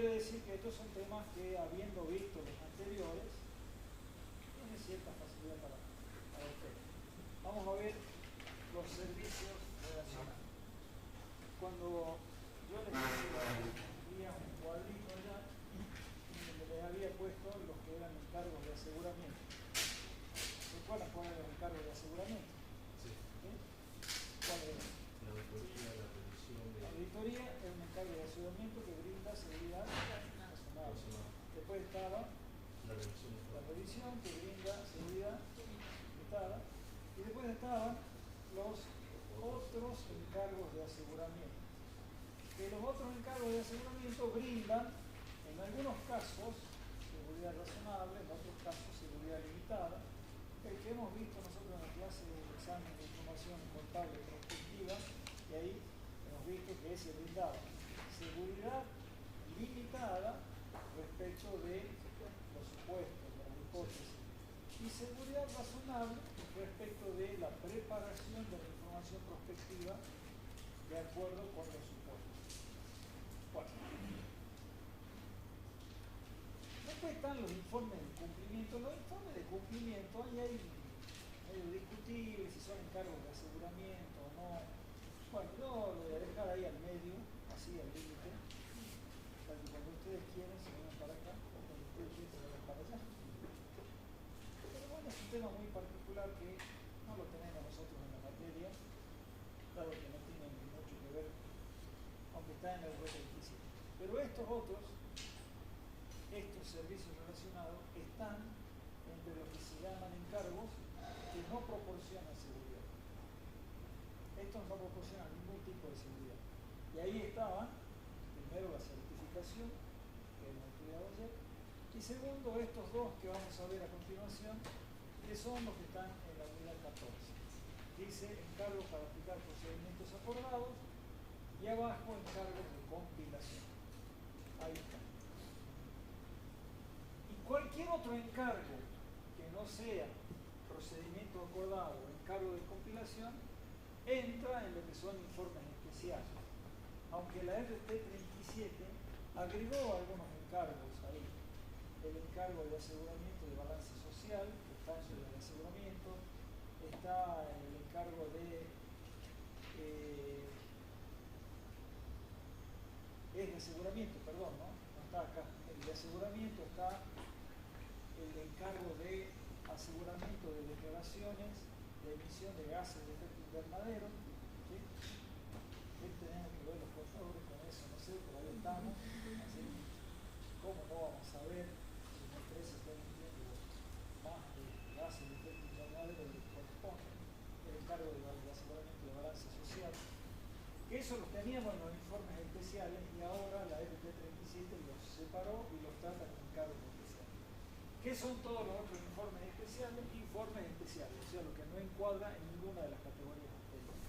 quiere decir que estos son temas que, habiendo visto los anteriores, tiene cierta facilidad para ustedes. Vamos a ver los servicios relacionados. Cuando yo les había un cuadrito allá, donde les había puesto los que eran encargos de aseguramiento. ¿Recuerdan cuál era el encargo de aseguramiento? Sí. ¿Sí? ¿Cuál era? La auditoría, la revisión de... La auditoría es un encargo de aseguramiento que brinda seguridad razonable. Después estaba la revisión que brinda seguridad limitada. Y después estaban los otros encargos de aseguramiento. Que los otros encargos de aseguramiento brindan, en algunos casos, seguridad razonable, en otros casos, seguridad limitada. El que hemos visto nosotros en la clase de examen de información contable prospectiva, y ahí hemos visto que se brindaba seguridad limitada respecto de los supuestos, de las hipótesis, y seguridad razonable respecto de la preparación de la información prospectiva de acuerdo con los supuestos. Bueno. Después están los informes de cumplimiento. Los informes de cumplimiento, ahí hay medio discutible si son encargos de aseguramiento o no. Bueno, yo lo voy a dejar ahí al medio, así al límite, para que cuando ustedes quieran se vayan para acá, o cuando ustedes quieran se vayan para allá. Pero bueno, es un tema muy particular que no lo tenemos nosotros en la materia, dado que no tiene mucho que ver, aunque está en el web difícil. Pero estos otros, estos servicios relacionados, están entre los que se llaman encargos que no proporcionan seguridad. Estos no proporcionan ningún tipo de seguridad. Y ahí estaban, primero, la certificación, que hemos estudiado ayer, y segundo, estos dos que vamos a ver a continuación, que son los que están en la unidad 14. Dice encargos para aplicar procedimientos acordados y abajo encargos de compilación. Ahí está. Y cualquier otro encargo que no sea procedimiento acordado o encargo de compilación entra en lo que son informes especiales. Aunque la RT 37 agregó algunos encargos ahí. El encargo de aseguramiento de balance social, que está en el aseguramiento, está el encargo de es de aseguramiento, perdón, ¿no? No está acá. El de aseguramiento está el encargo de aseguramiento de declaraciones de emisión de gases de efecto invernadero. ¿Sí? Tenemos que ver los contadores con eso, no sé, pero ahí estamos. ¿Sí? ¿Cómo no vamos a ver si una empresa está emitiendo más de gases de efecto invernadero de lo que corresponde? El encargo de aseguramiento de balance social. Que eso los teníamos en los informes especiales y ahora la RT 37 los separó y los trata con encargos especiales. ¿Qué son todos los otros informes especiales? Informes especiales, o sea, lo que no encuadra en ninguna de las categorías anteriores.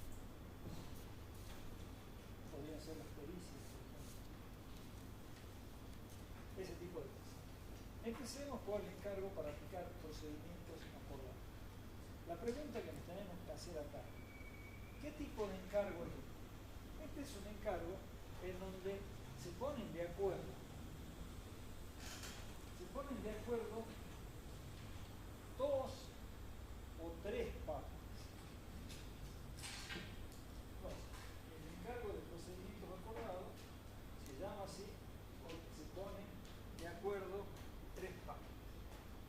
Podrían ser las pericias, por ejemplo. Ese tipo de cosas. Empecemos por el encargo para aplicar procedimientos acordados. La pregunta que nos tenemos que hacer acá: ¿qué tipo de encargo es este? Este es un encargo en donde se ponen de acuerdo dos o tres partes. Entonces, el encargo de procedimientos acordados se llama así porque se ponen de acuerdo tres partes.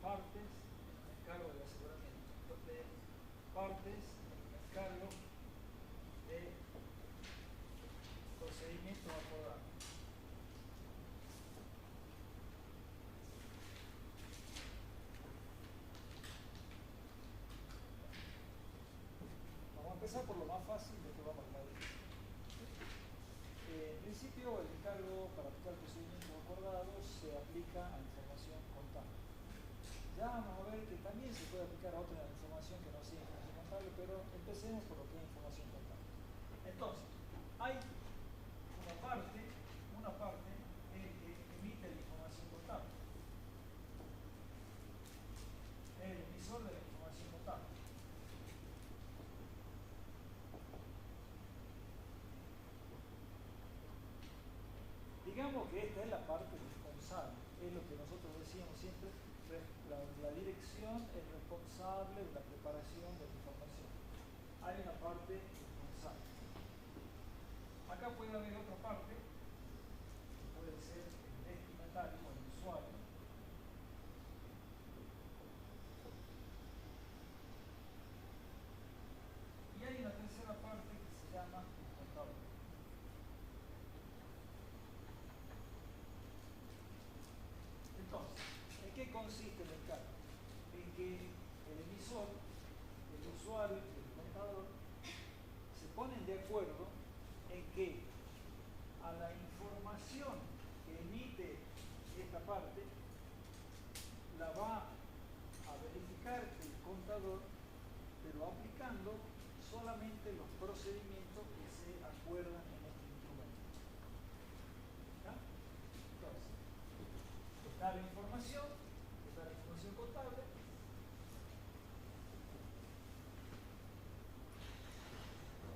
Partes en el encargo de aseguramiento, partes en el encargo de procedimientos acordados. Vamos a empezar por lo más fácil, después vamos a lo más difícil. En principio, el encargo para aplicar procedimientos acordados se aplica a información contable. Ya vamos a ver que también se puede aplicar a otra información que no sea información contable, pero empecemos por lo que es información contable. Entonces, hay una parte es el que emite la información contable. Es el emisor de la información contable. digamos que esta es la parte responsable, es lo que nosotros decíamos siempre, la dirección es responsable de la preparación de la información. Hay una parte responsable. Acá puede haber otra parte, puede ser el destinatario o el usuario. Y hay una tercera parte que se llama el contador. Entonces, ¿en qué consiste el encargo? En que el emisor, el usuario y el contador se ponen de acuerdo en que a la información que emite esta parte la va a verificar el contador, pero aplicando solamente los procedimientos que se acuerdan en este instrumento. ¿Ya? Entonces, está la información contable.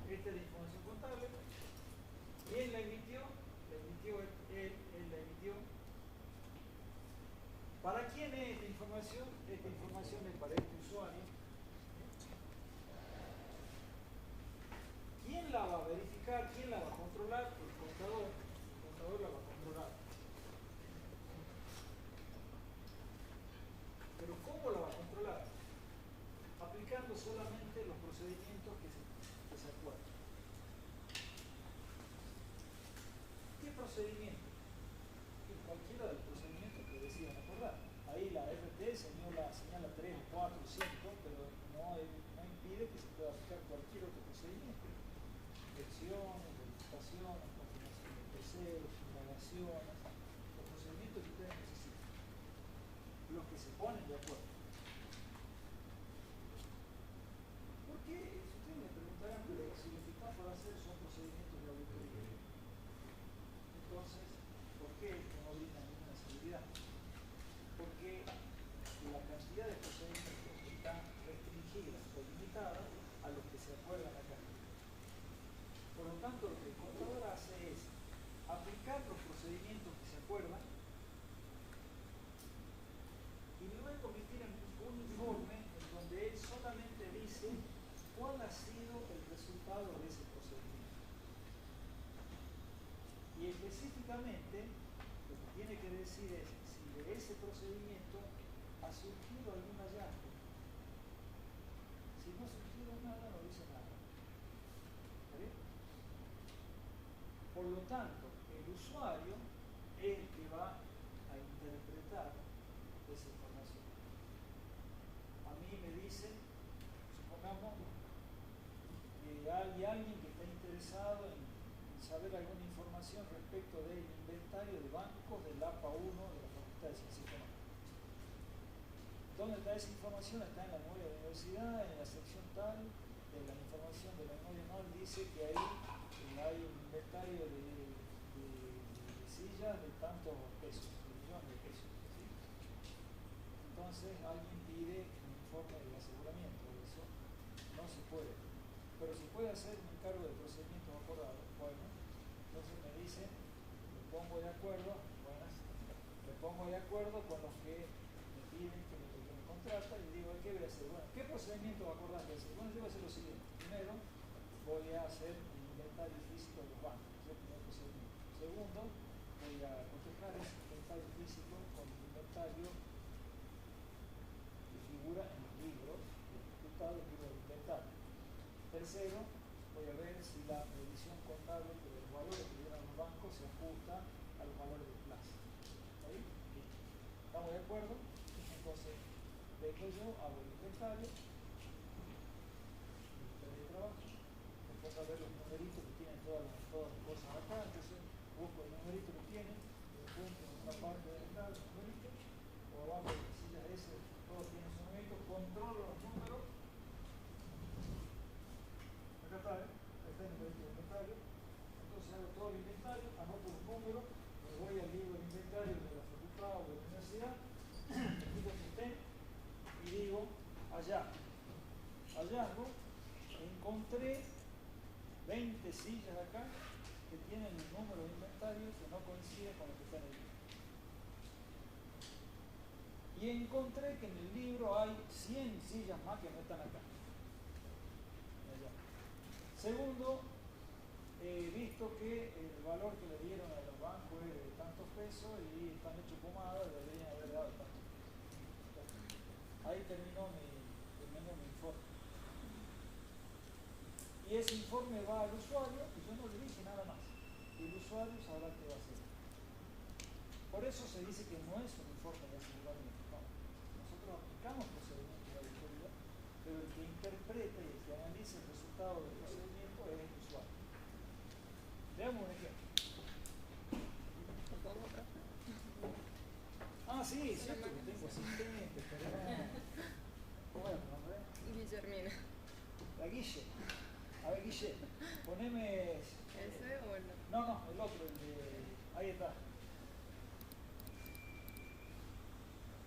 Esta es la información contable. Y él la emitió. Él la emitió. ¿Para quién es esta información? Esta información es para este usuario. ¿Quién la va a verificar? ¿Quién la va a controlar? El contador. El contador la va a controlar. Pero ¿cómo la va a controlar? Aplicando solamente los procedimientos que se acuerdan. ¿Qué procedimiento? Cualquiera de los procedimientos que decidan acordar. Ahí la RT señala 3, 4, 5, pero no impide que se pueda aplicar cualquier otro procedimiento. Inspecciones, verificaciones, confirmación de terceros, indagaciones, los procedimientos que ustedes necesitan. Los que se ponen de acuerdo. ¿Por qué? Si ustedes me preguntarán, pero si lo que están por hacer son procedimientos de auditoría. Entonces, ¿por qué no brindan ninguna seguridad? Porque la cantidad de procedimientos está restringida o limitada a los que se acuerdan acá. Por lo tanto, lo que el contador hace es aplicar los procedimientos que se acuerdan y luego emitir un informe en donde él solamente dice cuál ha sido el resultado de ese procedimiento. Y específicamente, lo que tiene que decir es si de ese procedimiento ha surgido algún hallazgo. Si no ha surgido nada, no dice nada. ¿Está bien? Por lo tanto, el usuario es el que va a interpretar esa información. A mí me dicen, supongamos, que hay alguien que está interesado en saber alguna información respecto del inventario de bancos del APA 1 de la Facultad de Ciencias Económicas. ¿Dónde está esa información? Está en la memoria de la universidad, en la sección tal, de la información de la memoria anual dice que ahí hay un inventario de sillas de tantos pesos, de millones de pesos. ¿Sí? Entonces alguien pide un informe de aseguramiento de eso. No se puede. Pero se puede hacer un encargo de procedimientos acordados. Bueno, entonces me dicen, me pongo de acuerdo, me pongo de acuerdo con los que me piden que me contrata y digo, ¿qué voy a hacer? Bueno, ¿qué procedimiento acordás de hacer? Bueno, yo voy a hacer lo siguiente. Primero, voy a hacer un inventario físico de los bancos. Es el primer procedimiento. Segundo, voy a cotejar ese inventario físico con el inventario que figura en los libros, el resultado del libro de inventario. Tercero, voy a ver si la medición contable de los valores que dieron los bancos se ajusta a los valores de plaza. ¿Ahí? ¿Estamos de acuerdo? Entonces, dejo yo, hago el inventario, de trabajo, me pongo a ver los numeritos que tienen todas las cosas acá, entonces busco el numerito que tienen, lo encuentro en una parte de acá, los numeritos, o abajo de las sillas S, todos tienen su numerito, controlo los números. Acá está, acá está el numerito de inventario. Entonces hago todo el inventario, anoto los números, me voy al libro de inventario de la facultad o de la universidad, me quito el sistema y digo, hallazgo, encontré 20 sillas acá que tienen el número de inventario que que no coinciden con lo que está en el libro. Y encontré que en el libro hay 100 sillas más que no están acá. Segundo, he visto que el valor que le dieron a los bancos es de tantos pesos y están hechos pomadas, deberían haber dado tantos pesos. Ahí terminó mi informe. Y ese informe va al usuario y yo no le dije nada más. Y el usuario sabrá qué va a hacer. Por eso se dice que no es un informe de aseguramiento. No. Nosotros aplicamos procedimientos de auditoría, pero el que interpreta y el que analiza el resultado del procedimiento es el usuario. Veamos un ejemplo. Ah, sí, es cierto que tengo asistente, perdón. ¿Cómo era tu nombre? Guillermina. La Guille. A ver, Guille, poneme... ¿Ese o el otro? No, el otro, el de... Ahí está.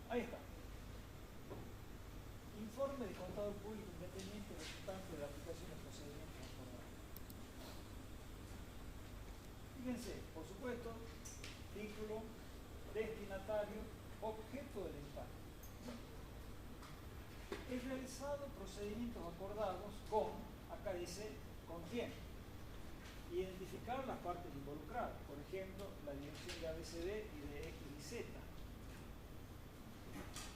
Ahí está. Informe de contador público independiente resultante de la aplicación del procedimiento acordado. Fíjense, por supuesto, título, destinatario, objeto del encargo. Es realizado procedimientos acordados con, acá dice, con quién. Identificar las partes involucradas, por ejemplo, la dirección de ABCD y de X y Z.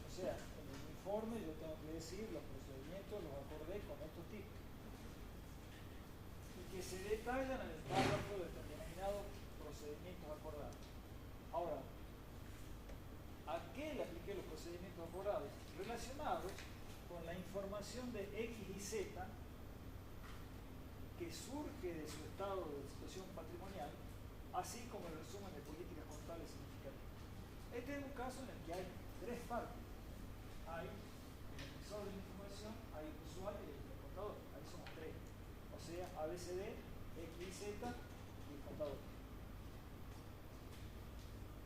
O sea, en el informe yo tengo que decir los procedimientos los acordé con estos tipos. Y que se detallan en el párrafo denominado procedimientos acordados. Ahora, ¿a qué le apliqué los procedimientos acordados? Relacionados con la información de X y Z que surge de su estado de situación patrimonial, así como el resumen de políticas contables significativas. Este es un caso en el que hay tres partes. Hay el emisor de la información, hay el usuario y el contador. Ahí somos tres. O sea, ABCD, X y Z y el contador.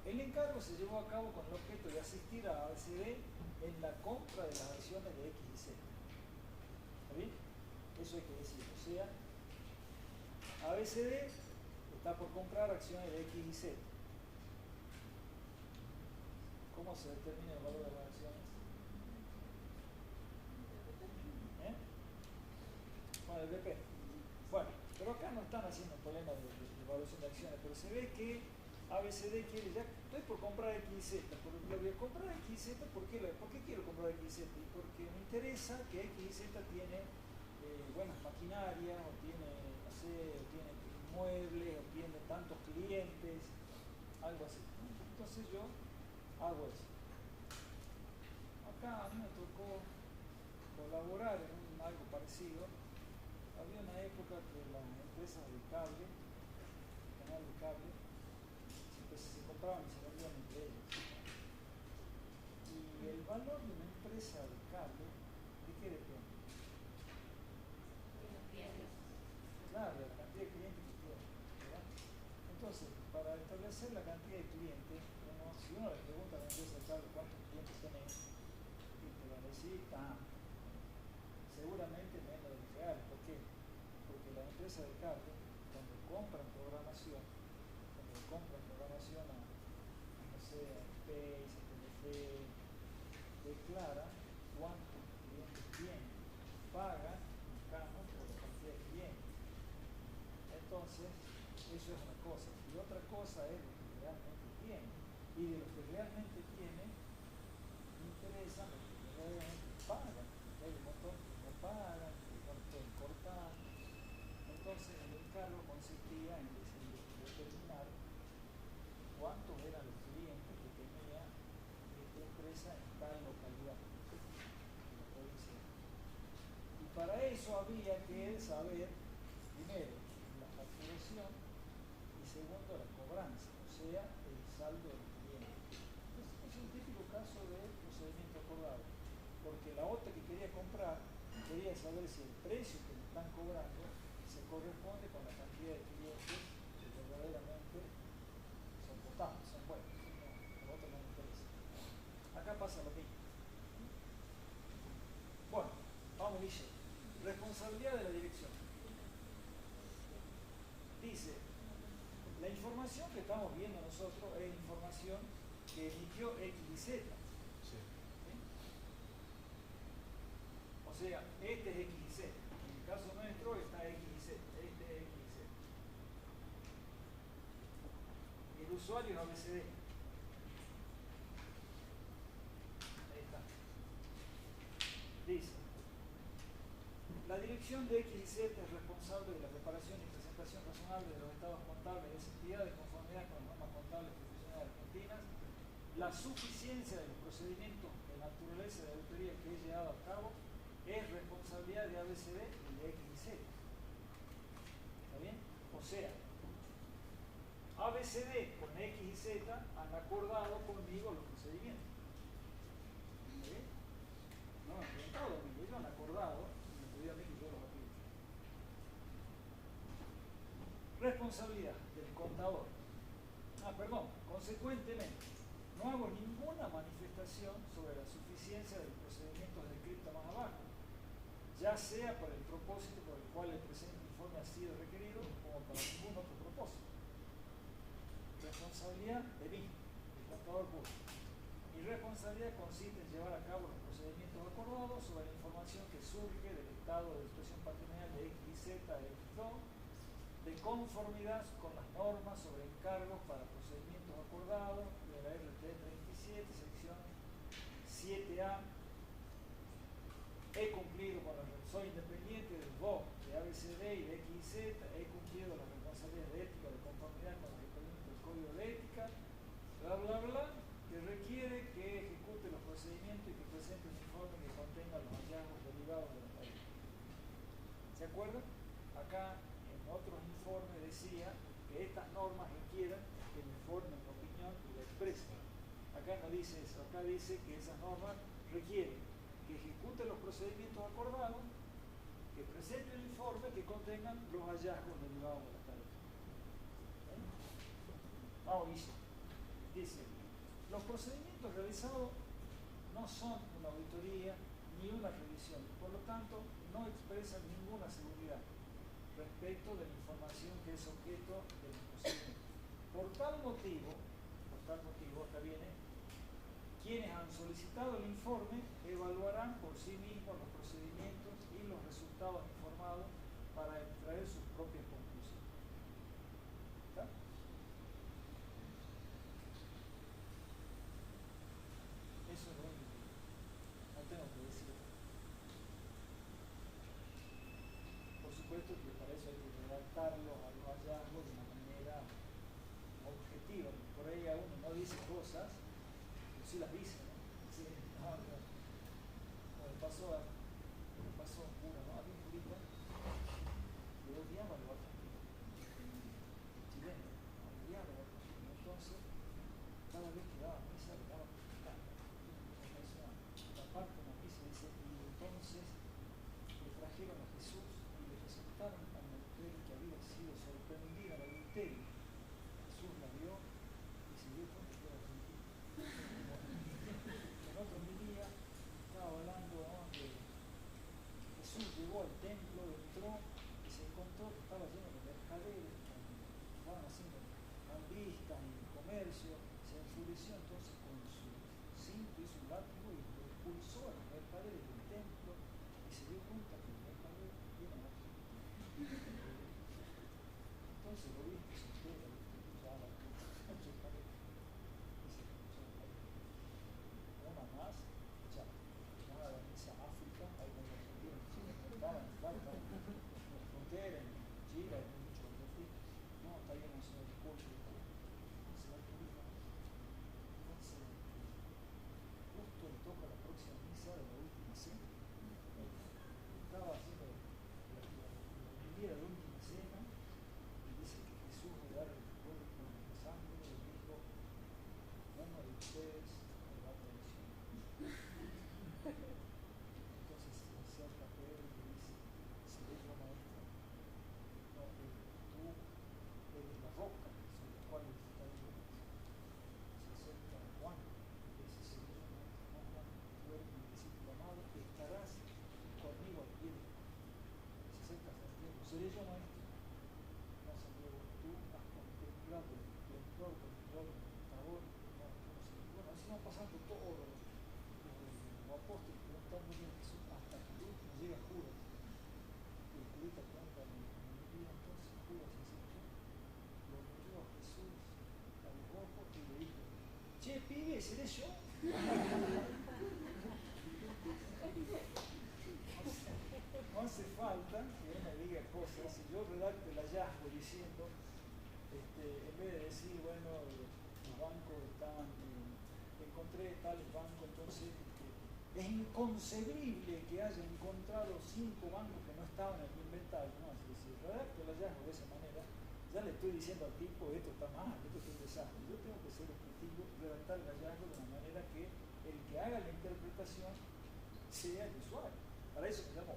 El encargo se llevó a cabo con el objeto de asistir a ABCD en la compra de las acciones de X y Z. ¿Está bien? Eso hay que decir. O sea, ABCD está por comprar acciones de X y Z. ¿Cómo se determina el valor de las acciones? Bueno, el BP. Bueno, pero acá no están haciendo un problema de evaluación de acciones, pero se ve que ABCD quiere, ya estoy por comprar X y Z, pero lo voy a comprar X y Z, ¿por qué quiero comprar X y Z? Porque me interesa que X y Z tiene buenas maquinarias, o tiene, no sé, o tiene inmuebles, o tiene tantos clientes, algo así. Entonces yo hago eso. Acá a mí me tocó colaborar en algo parecido. Había una época que las empresas de cable, el canal de cable, se compraban y se vendían entre ellos. Y el valor de una empresa de cable, ¿de qué depende? Claro, de la cantidad de clientes que tiene, ¿verdad? Entonces, para establecer la cantidad de clientes, si uno le pregunta a la empresa de cable cuántos clientes tenés, y te van a decir, seguramente menos de lo real. ¿Por qué? Porque la empresa de cable, cuando compran programación a, no sé, a Space, a Telefe, declara cuántos clientes tiene, paga un canon por la cantidad de clientes. Entonces, eso es una cosa. Y otra cosa es lo que realmente tiene. Y de lo que realmente tiene, me interesa lo que realmente paga. Hay un montón que no pagan, que no pueden cortar. Entonces, el encargo consistía en determinar cuántos eran los clientes que tenía esta empresa en tal localidad, en la provincia. Y para eso había que saber, primero, la facturación y segundo, la cobranza, o sea, el saldo del cliente. Entonces, es un típico caso de procedimiento acordado, porque la otra que quería comprar quería saber si el precio que me están cobrando se corresponde con la cantidad de clientes que verdaderamente son potables, son buenos. No, a otro no me interesa. Acá pasa lo mismo. Bueno, vamos, dice, responsabilidad de la dirección. Dice, la información información que estamos viendo nosotros es información que emitió X y Z. Sí. ¿Sí? O sea, este es X y Z. En el caso nuestro está X y Z. Este es X y Z. El usuario es ABCD. Ahí está. Dice: la dirección de X y Z es responsable de la preparación y presentación razonable de los estados contables de esa entidad de conformidad con las normas contables profesionales argentinas. La suficiencia de los procedimientos de naturaleza de auditoría que he llevado a cabo es responsabilidad de ABCD y de X y Z. ¿Está bien? O sea, ABCD con X y Z han acordado conmigo los procedimientos. ¿Está bien? No han preguntado a mí, ellos han acordado, me pedido a mí que yo los aplique. Responsabilidad del contador. Consecuentemente, no hago ninguna manifestación sobre la suficiencia de los procedimientos descritos más abajo, ya sea por el propósito por el cual el presente informe ha sido requerido, como para ningún otro propósito. Responsabilidad de mí, el contador público. Mi responsabilidad consiste en llevar a cabo los procedimientos acordados sobre la información que surge del estado de situación patrimonial de X y Z, X2, de conformidad con las normas sobre encargos para procedimientos acordados de la RT 37, sección 7A. He cumplido con soy independiente del VO de ABCD y de X y Z, he cumplido las responsabilidades de ética de conformidad con los requerimientos del Código de Ética, bla bla bla, que requiere que ejecute los procedimientos y que presente un informe que contenga los hallazgos derivados de la tarea. ¿Se acuerdan? Acá en otros informes decía que estas normas requieren que me formen una opinión y la expresen. Acá no dice eso, acá dice que esas normas requieren que ejecute los procedimientos acordados, que presente un informe que contengan los hallazgos derivados de la tarea. Dice, los procedimientos realizados no son una auditoría ni una revisión, por lo tanto no expresan ninguna seguridad respecto de la información que es objeto de los procedimientos. Por tal motivo, acá viene, quienes han solicitado el informe evaluarán por sí mismos los procedimientos y los resultados informados para extraer sus propias conclusiones. ¿Está? Eso es lo único. No tengo que decir. Por supuesto que para eso hay que redactarlo a los hallazgos de una manera objetiva. Por ahí a uno no dice cosas, pero sí las dice, ¿no? Sí, no, como me pasó un cura, ¿no? Había un curita que odiaba a los argentinos, chileno, odiaba a los argentinos. Entonces, cada vez que daba misa, le daba una parte de una misa, dice, y entonces le trajeron a Jesús y le presentaron a una mujer que había sido sorprendida en adulterio. Jesús la vio y se dio cuenta que era argentina. En otro día estaba hablando, ¿no?, de Jesús llegó al templo, entró y se encontró que estaba lleno de mercaderes que estaban haciendo cambistas y comercio. Se enfureció entonces con su cinto y su látigo y lo expulsó a los mercaderes del templo y se dio cuenta que los mercaderes vienen aquí. Entonces lo viste, se entera, ya la una más, ya, llamada la misa África, ahí con los argentinos, estaban en la frontera, en Chile, hay muchos argentinos, no, está bien un señor discurso, entonces la turismo, entonces, justo le toca la próxima misa de la última cena, estaba haciendo la viviera de la última cena, y dice que Jesús control, computador, bueno, así van pasando todos los apóstoles preguntando a Jesús hasta que el último llega Judas. Y el curita pregunta, y entonces Judas aceptó, lo miró a Jesús a los ojos y le dijo, che, pibe, ¿seré yo? No hace falta que uno diga cosas. Si yo redacto el hallazgo diciendo, en vez de decir, bueno, los bancos estaban, encontré tales bancos, entonces es inconcebible que haya encontrado 5 bancos que no estaban en el inventario. No, si redacto el hallazgo de esa manera, ya le estoy diciendo al tipo, esto está mal, esto es un desastre. Yo tengo que ser objetivo, redactar el hallazgo de una manera que el que haga la interpretación sea el usuario. Para eso me llamó.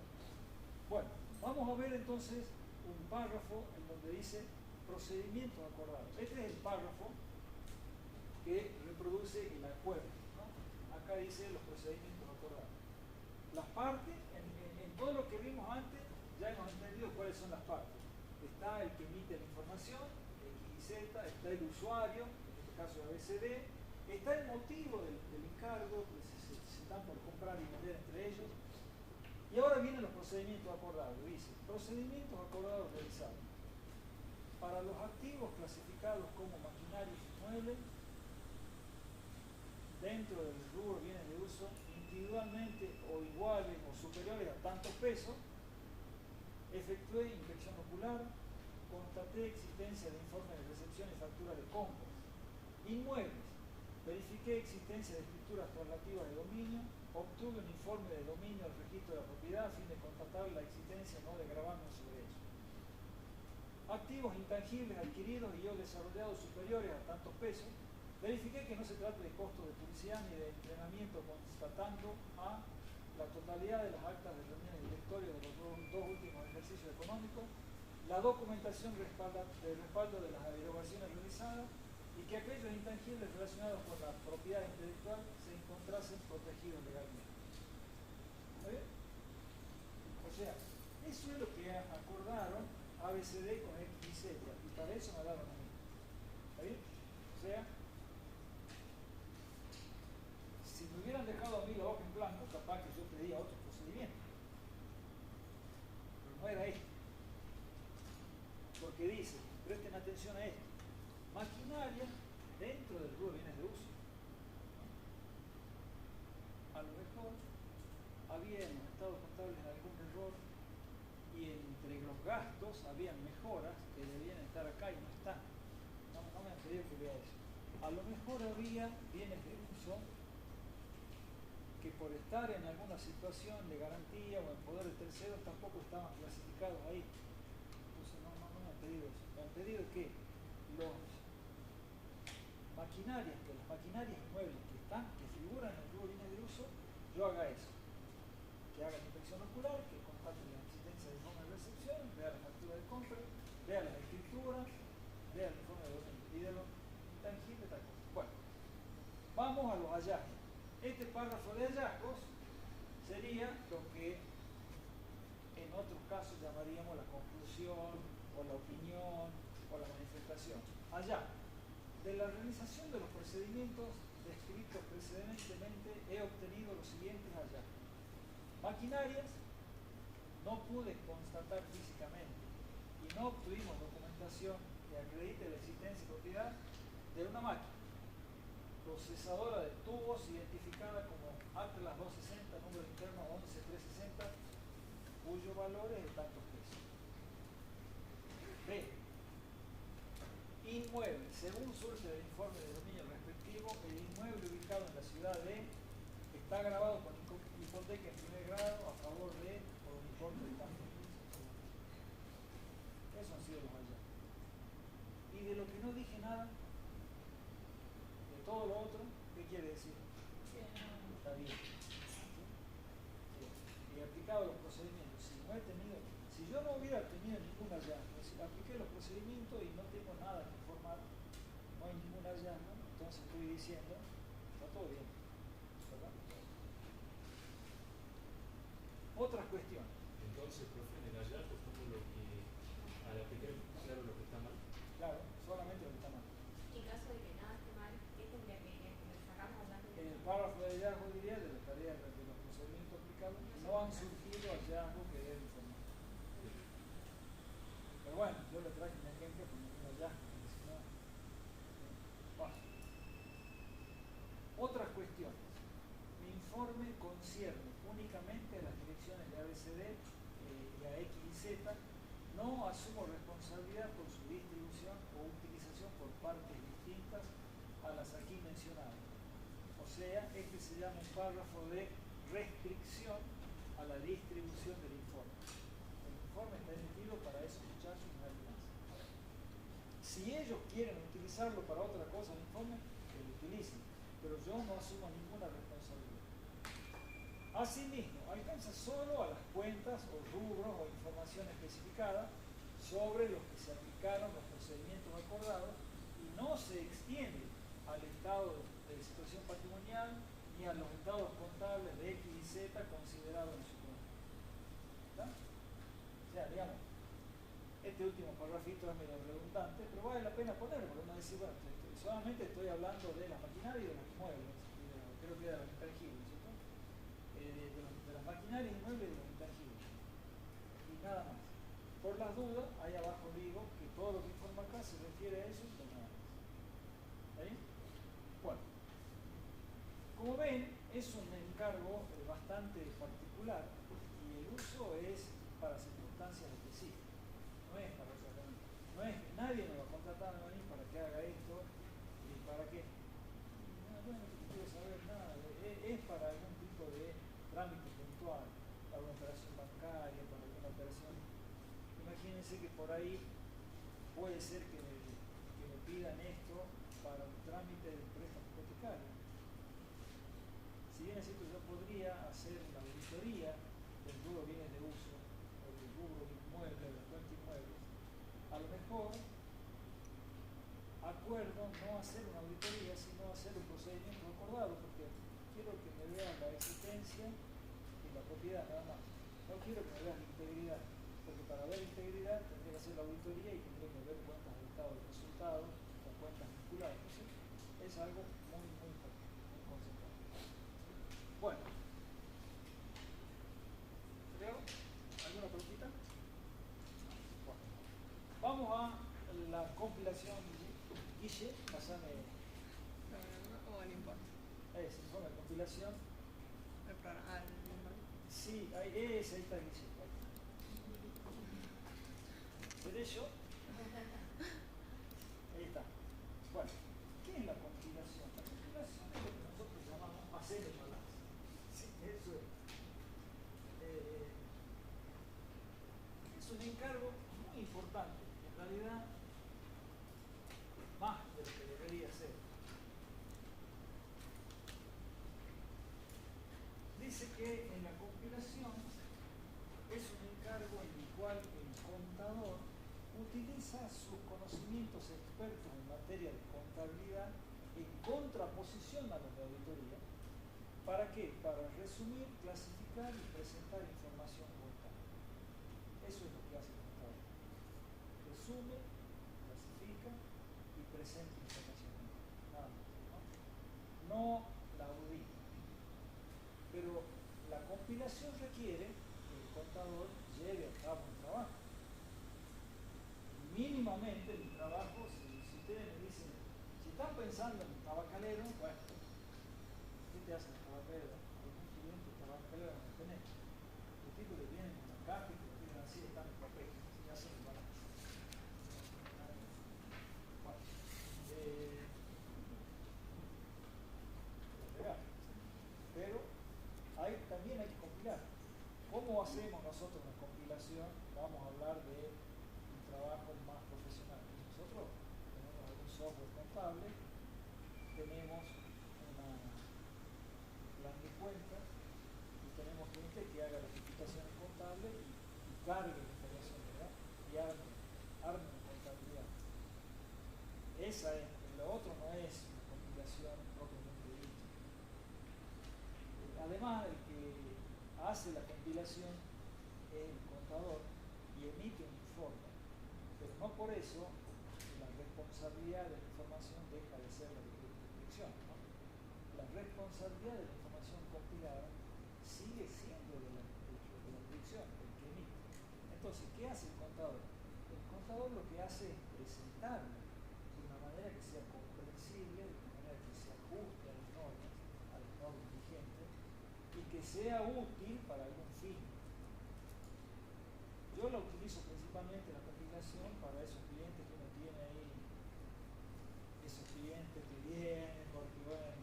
Bueno, vamos a ver entonces un párrafo en donde dice procedimientos acordados. Este es el párrafo que reproduce el acuerdo, ¿no? Acá dice los procedimientos acordados. Las partes, en todo lo que vimos antes, ya hemos entendido cuáles son las partes. Está el que emite la información, X y Z, está el usuario, en este caso ABCD, está el motivo del encargo, que se están por comprar y vender entre ellos. Y ahora vienen los procedimientos acordados. Dice, procedimientos acordados realizados. Para los activos clasificados como maquinaria y inmueble, dentro del rubro bienes de uso, individualmente o iguales o superiores a tantos pesos, efectué inspección ocular, constaté existencia de informes de recepción y factura de compras. Inmuebles, verifiqué existencia de escrituras traslativas de dominio, obtuve un informe de dominio del registro de la propiedad a fin de constatar la existencia no de gravamen sobre ellos. Activos intangibles adquiridos y o desarrollados superiores a tantos pesos, verifiqué que no se trata de costos de publicidad ni de entrenamiento, constatando a la totalidad de las actas de reuniones de directorio de los dos últimos ejercicios económicos, la documentación de respaldo de las erogaciones realizadas y que aquellos intangibles relacionados con la propiedad intelectual se encontrasen protegidos legalmente. ¿Está bien? O sea, eso es lo que acordaron ABCD con X y Z, y para eso me daron a mí. ¿Está bien? O sea, si me hubieran dejado a mí la hoja en blanco, capaz que yo pedía otro procedimiento. Pero no era este. Porque dice, presten atención a esto, maquinaria dentro del rubro de bienes de uso. A lo mejor había en los estados contables algún error y entre los gastos habían mejoras que debían estar acá y no están. No me han pedido que vea eso. A lo mejor había bienes de uso que por estar en alguna situación de garantía o en poder de terceros tampoco estaban clasificados ahí. Entonces no me han pedido eso. Me han pedido que las maquinarias inmuebles que figuran en el rubro de bienes de uso, yo haga eso. Que haga la inspección ocular, que constate la existencia de informe de recepción, vea la factura de compra, vea las escrituras, vea el informe de dominio y de lo intangible, tal cosa. Bueno, vamos a los hallazgos. Este párrafo de hallazgos sería lo que en otros casos llamaríamos la conclusión o la opinión o la manifestación. Allá, de la realización de los procedimientos descritos precedentemente he obtenido los siguientes hallazgos. Maquinarias, no pude constatar físicamente y no obtuvimos documentación que acredite la existencia y propiedad de una máquina procesadora de tubos identificada como Atlas 260, número interno 11360, cuyo valor es de tantos pesos. B. Inmueble. Según surge del informe de dominio respectivo, el inmueble ubicado en la ciudad de está grabado con hipoteca en primer grado a favor de por un importe de tantos pesos. Esos han sido los hallazgos. Y de lo que no dije nada, de todo lo otro, ¿qué quiere decir? Está bien. ¿Sí? Y aplicado los procedimientos. Si yo no hubiera tenido ningún hallazgo, si apliqué los procedimientos y no tengo nada que informar, no hay ningún hallazgo, entonces estoy diciendo, está todo bien. ¿Verdad? Otras cuestiones. Entonces, profe, en el hallazgo como lo que al aplicar claro lo que está mal. Claro, solamente lo que está mal. En caso han surgido hallazgos que deben informar. Pero bueno, yo le traje un ejemplo con un hallazgo, porque si no, paso. Otras cuestiones. Mi informe concierne únicamente a las direcciones de ABCD y a X y Z. No asumo responsabilidad por su distribución o utilización por partes distintas a las aquí mencionadas. O sea, este se llama un párrafo de restricción a la distribución del informe. El informe está emitido para esos muchachos y nadie más. Si ellos quieren utilizarlo para otra cosa, el informe, que lo utilicen, pero yo no asumo ninguna responsabilidad. Asimismo, alcanza solo a las cuentas o rubros o información especificada sobre los que se aplicaron los procedimientos acordados y no se extiende al estado de situación patrimonial ni a los estados contables de X y Z considerados en su cuenta. ¿Está? O sea, digamos, este último parrafito es medio redundante, pero vale la pena ponerlo, porque uno dice, bueno, solamente estoy hablando de la maquinaria y de los inmuebles, creo que era de los intangibles, ¿cierto? De las maquinarias, inmuebles y de los intangibles. Y nada más. Por las dudas, ahí abajo digo que todo lo que informa acá se refiere a eso y nada más. ¿Ahí? Bueno. Como ven, es un encargo bastante particular y el uso es para circunstancias específicas. No es para otra cosa. No es que nadie me va a contratar a mí para que haga esto y para qué. No, bueno, no quiero saber nada. Es para algún tipo de trámite puntual, para una operación bancaria, para alguna operación. Imagínense que por ahí puede ser que me pidan esto para un trámite de préstamo hipotecario. Si bien es cierto, yo podría hacer la auditoría del rubro bienes de uso o del rubro de inmuebles, de la cuenta inmuebles, a lo mejor acuerdo no hacer una auditoría, sino hacer un procedimiento acordado, porque quiero que me vean la existencia y la propiedad nada más. No quiero que me vean la integridad, porque para ver integridad tendría que hacer la auditoría y tendría que ver cuentas de estado de resultados o cuentas vinculadas. Entonces, es algo muy, muy concentrado. Bueno, ¿creo? ¿Alguna preguntita? Bueno, vamos a la compilación. Guille, pasame. No, no importa. Informe de compilación. El programa. Sí, ahí está Guille. ¿Seré yo? Ahí está. Bueno, ¿qué es la compilación? La compilación es lo que nosotros llamamos hacer el balance. Sí, eso es. Es un encargo muy importante, en realidad más de lo que debería ser. Dice que en la compilación es un encargo en el cual el contador utiliza sus conocimientos expertos en materia de contabilidad en contraposición a los de auditoría. ¿Para qué? Para resumir, clasificar y presentar información contable. Eso es lo que hace el contador. Resume, clasifica y presenta información contable. Nada más. No la audita. Pero la compilación requiere que el contador lleve a cabo un trabajo. Mínimamente el trabajo, si ustedes me dicen, si están pensando en el tabacalero, bueno, ¿qué te hace el tabacalero? Algún cliente tabacalero no tenés. Los tipos que vienen con la caja y que lo tienen así, están en papel, así hacen el balance. Bueno, pero también hay que compilar. ¿Cómo hacemos nosotros la compilación? Vamos a hablar de un trabajo más profesional. Nosotros tenemos algún software contable, tenemos un plan de cuentas y tenemos gente que haga las computaciones contables y cargue la información, ¿verdad? Y arme la contabilidad. Esa es, lo otro no es una compilación propiamente dicha. Además, el que hace la compilación es el contador y emite un informe, pero no por eso la responsabilidad de la información deja de ser la dirección, ¿no? La responsabilidad de la información compilada sigue siendo de la elecciones, el que emite. Entonces, ¿qué hace el contador? El contador lo que hace es presentarlo de una manera que sea comprensible, de una manera que se ajuste a las normas vigentes, y que sea útil para algún fin. Yo la utilizo principalmente la compilación para esos clientes que uno tiene ahí, esos clientes que vienen porque bueno,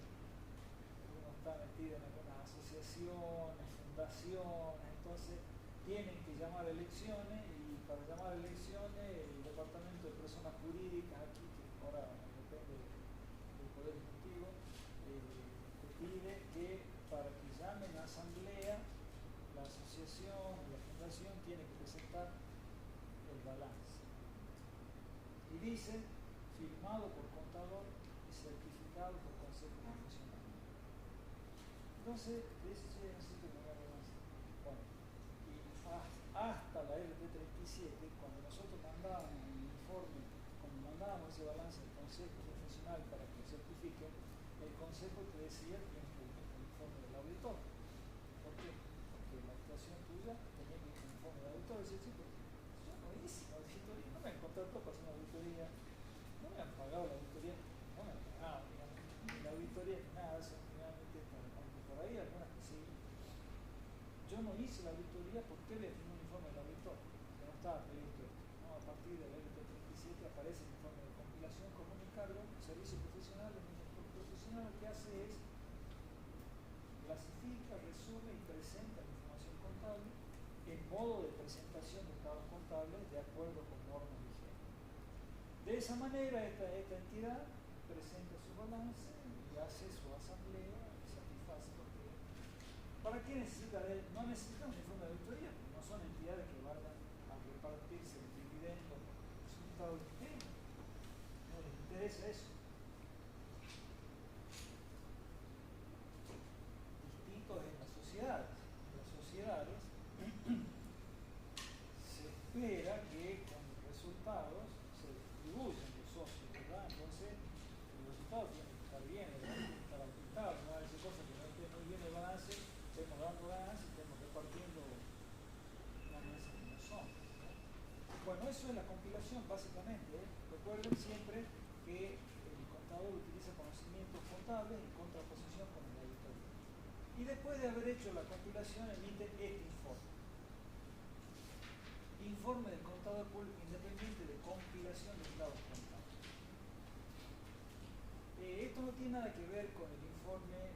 uno está metido en algunas asociaciones, fundaciones, entonces tienen que llamar a elecciones, y para llamar a elecciones el departamento de personas jurídicas aquí, que ahora depende del Poder Ejecutivo, te pide que para que llamen a asamblea la asociación, la fundación tiene que presentar el balance. Y dice, firmado por contador y certificado por consejo profesional. Entonces, dice, necesito que me haga balance. Bueno, y hasta la RT37, cuando nosotros mandábamos el informe, cuando mandábamos ese balance al consejo profesional para que lo certifiquen, el consejo te decía que tienes que venir con el informe del auditor. ¿Por qué? Porque la actuación tuya tenía que ir con el informe del auditor. Dice, sí, pero yo no hice la auditoría, no me han contratado para hacer una auditoría, no me han pagado la auditoría, no me han pagado, digamos, ni la auditoría ni nada, son finalmente por ahí, algunas que sí. Yo no hice la auditoría porque le firmé un informe del auditor, que no estaba previsto esto. ¿No? A partir del RT37 aparece el informe de compilación como un encargo, servicio profesional. El ministro profesional lo que hace es clasifica, resume y presenta la información contable en modo de presentación de estados contables de acuerdo con normas vigentes. De esa manera, esta entidad presenta su balance y hace su asamblea y satisface lo que. ¿Para qué necesita? No necesitan un informe de auditoría, porque no son entidades que van a repartirse el dividendo por resultado del sistema. No les interesa eso. Distinto es en las sociedades. En las sociedades se espera que con los resultados se distribuyan los socios, ¿verdad? Entonces, los resultados tienen que estar bien, tienen que estar ajustados, no hay cosas que no estén muy bien el balance, estemos dando balance, estemos repartiendo ganancias que no son, ¿no? Bueno, eso es la compilación, básicamente, ¿eh? Recuerden siempre que el contador utiliza conocimientos contables en contraposición con el auditoría. Y después de haber hecho la compilación, emite este informe. Informe del contador público independiente de compilación de estados contables. Esto no tiene nada que ver con el informe.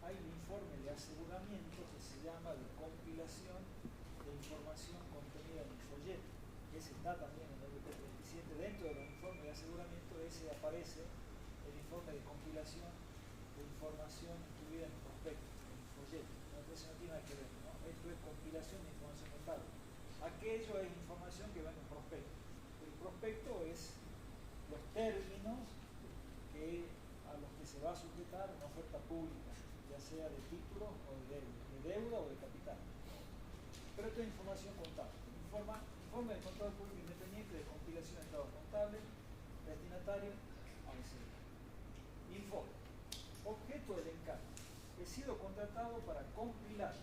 Hay un informe de aseguramiento que se llama de compilación de información contenida en el folleto. Ese está también en el RT37. Dentro de los informes de aseguramiento, ese aparece el informe de compilación de información incluida en el prospecto, en el folleto. Entonces no tiene nada que ver, ¿no? Esto es compilación de información contable. Aquello es información que va en el prospecto. El prospecto es los términos a los que se va a sujetar una oferta pública, ya sea de títulos o de deuda o de capital. Pero esto es información contable. Informe del contador público independiente de compilación de estados contables, destinatario, ABC. Informe. Objeto del encargo. He sido contratado para compilar,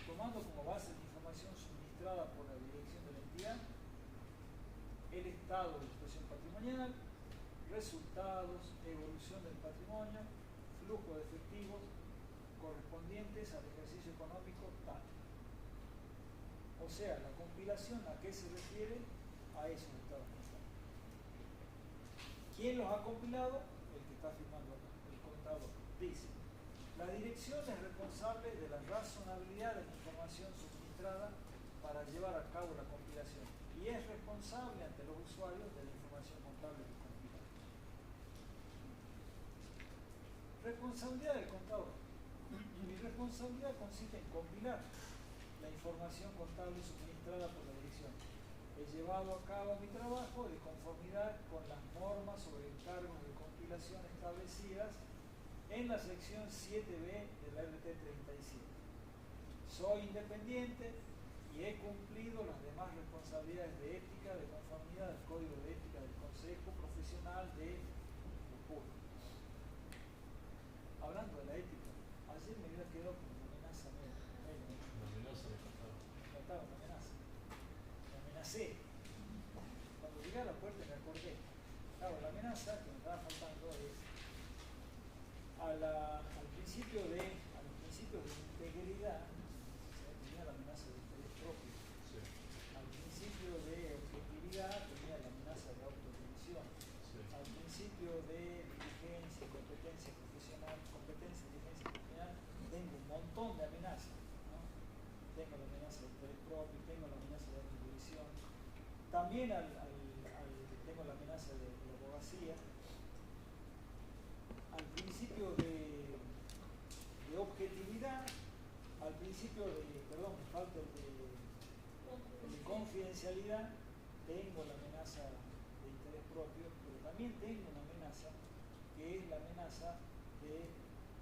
tomando como base de información suministrada por la dirección de la entidad, el estado de situación patrimonial, resultados, evolución del patrimonio, flujo de efectivos correspondientes al ejercicio económico tal. O sea, la compilación a qué se refiere a esos estados contables. ¿Quién los ha compilado? El que está firmando acá, el contador. Dice, la dirección es responsable de la razonabilidad de la información suministrada para llevar a cabo la compilación y es responsable ante los usuarios de la información contable que compila. Responsabilidad del contador. Mi responsabilidad consiste en compilar la información contable suministrada por la dirección. He llevado a cabo mi trabajo de conformidad con las normas sobre encargos de compilación establecidas en la sección 7b del RT37. Soy independiente y he cumplido las demás responsabilidades de ética de conformidad al Código de Ética del Consejo Profesional de Público. Hablando de la ética, ayer me había quedado con una amenaza. La amenaza de contador. La faltaba una amenaza. Me amenacé. Cuando llegué a la puerta me acordé. Claro, la amenaza que me estaba faltando es al principio de integridad, tenía la amenaza de interés propio. Sí. Al principio de objetividad tenía la amenaza de autodivisión. Sí. Al principio de diligencia, competencia profesional, tengo un montón de amenazas, ¿no? Tengo la amenaza de interés propio, tengo la amenaza de autodivisión. También tengo la amenaza de la abogacía. Al principio de objetividad, al principio me falta el de confidencialidad, tengo la amenaza de interés propio, pero también tengo una amenaza que es la amenaza de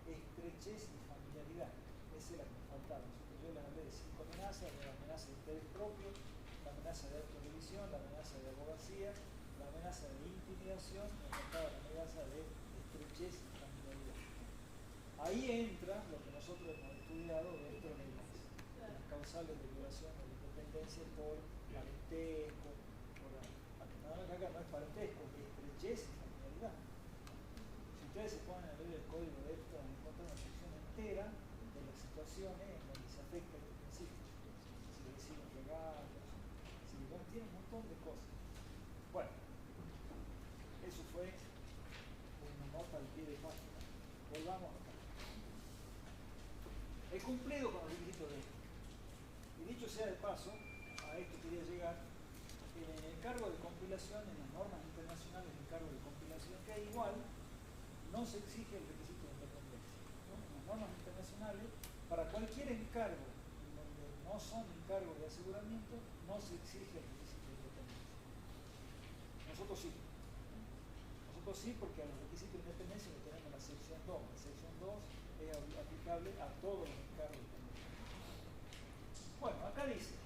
estrechez y familiaridad. Esa es la que me faltaba. Yo les hablé de 5 amenazas: la amenaza de interés propio, la amenaza de autodivisión, la amenaza de abogacía, la amenaza de intimidación, me faltaba la amenaza de estrechez y familiaridad. Ahí entra lo que nosotros hemos estudiado dentro de las causales de violación de la independencia por parentesco, nada más que acá no es parentesco, es estrechez y familiaridad. Si ustedes se ponen a leer el código de esto, van a encontrar una sección entera de las situaciones en donde se afecta este principio. Si le decimos regalos, tiene un montón de cosas. Bueno, eso fue una nota al pie de página. Volvamos acá. He cumplido con los requisitos de esto. Y dicho sea de paso, a esto quería llegar, en el encargo de compilación, en las normas internacionales de encargo de compilación, que igual no se exige el requisito de independencia, ¿no? En las normas internacionales, para cualquier encargo donde no son encargos de aseguramiento, no se exige el requisito de independencia. Nosotros sí. Nosotros sí, porque a los requisitos de independencia lo tenemos en la sección 2. La sección 2 es aplicable a todos los encargos de compilación. Bueno, acá dice: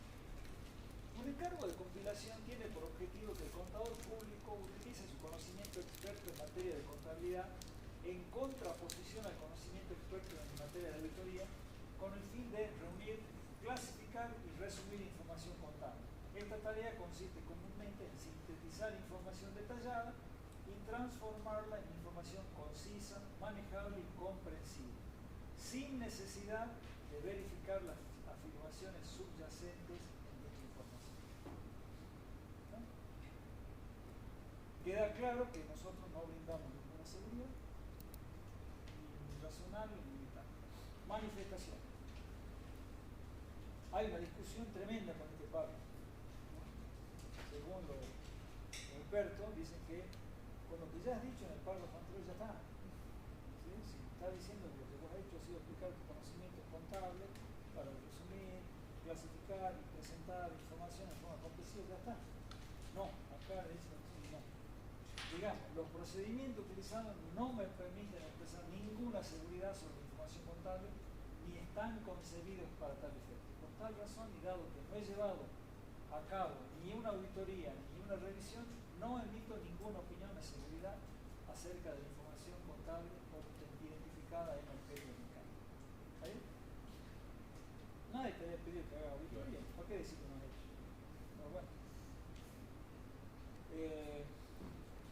un encargo de compilación tiene por objetivo que el contador público utilice su conocimiento experto en materia de contabilidad en contraposición al conocimiento experto en materia de auditoría, con el fin de reunir, clasificar y resumir información contable. Esta tarea consiste comúnmente en sintetizar información detallada y transformarla en información concisa, manejable y comprensible, sin necesidad de verificar las afirmaciones subyacentes en dicha información. ¿No? Queda claro que nosotros no brindamos ninguna seguridad, ni razonable ni limitable. Manifestación. Hay una discusión tremenda con este párrafo, ¿no? Según los expertos, dicen que con lo que ya has dicho en el párrafo anterior ya está. ¿Sí? Si está diciendo que lo que vos has hecho ha sido explicar tu conocimiento contable para resumir, clasificar y presentar información en forma comprensiva, ya está. No, acá dicen no. Digamos, los procedimientos utilizados no me permiten expresar ninguna seguridad sobre la información contable, ni están concebidos para tal efecto. Por tal razón, y dado que no he llevado a cabo ni una auditoría ni una revisión, no emito ninguna opinión de seguridad acerca de la información contable identificada en el objeto del encargo. ¿Está bien? Nadie te había pedido que haga auditoría. ¿Por qué decir que no has hecho? Pero bueno.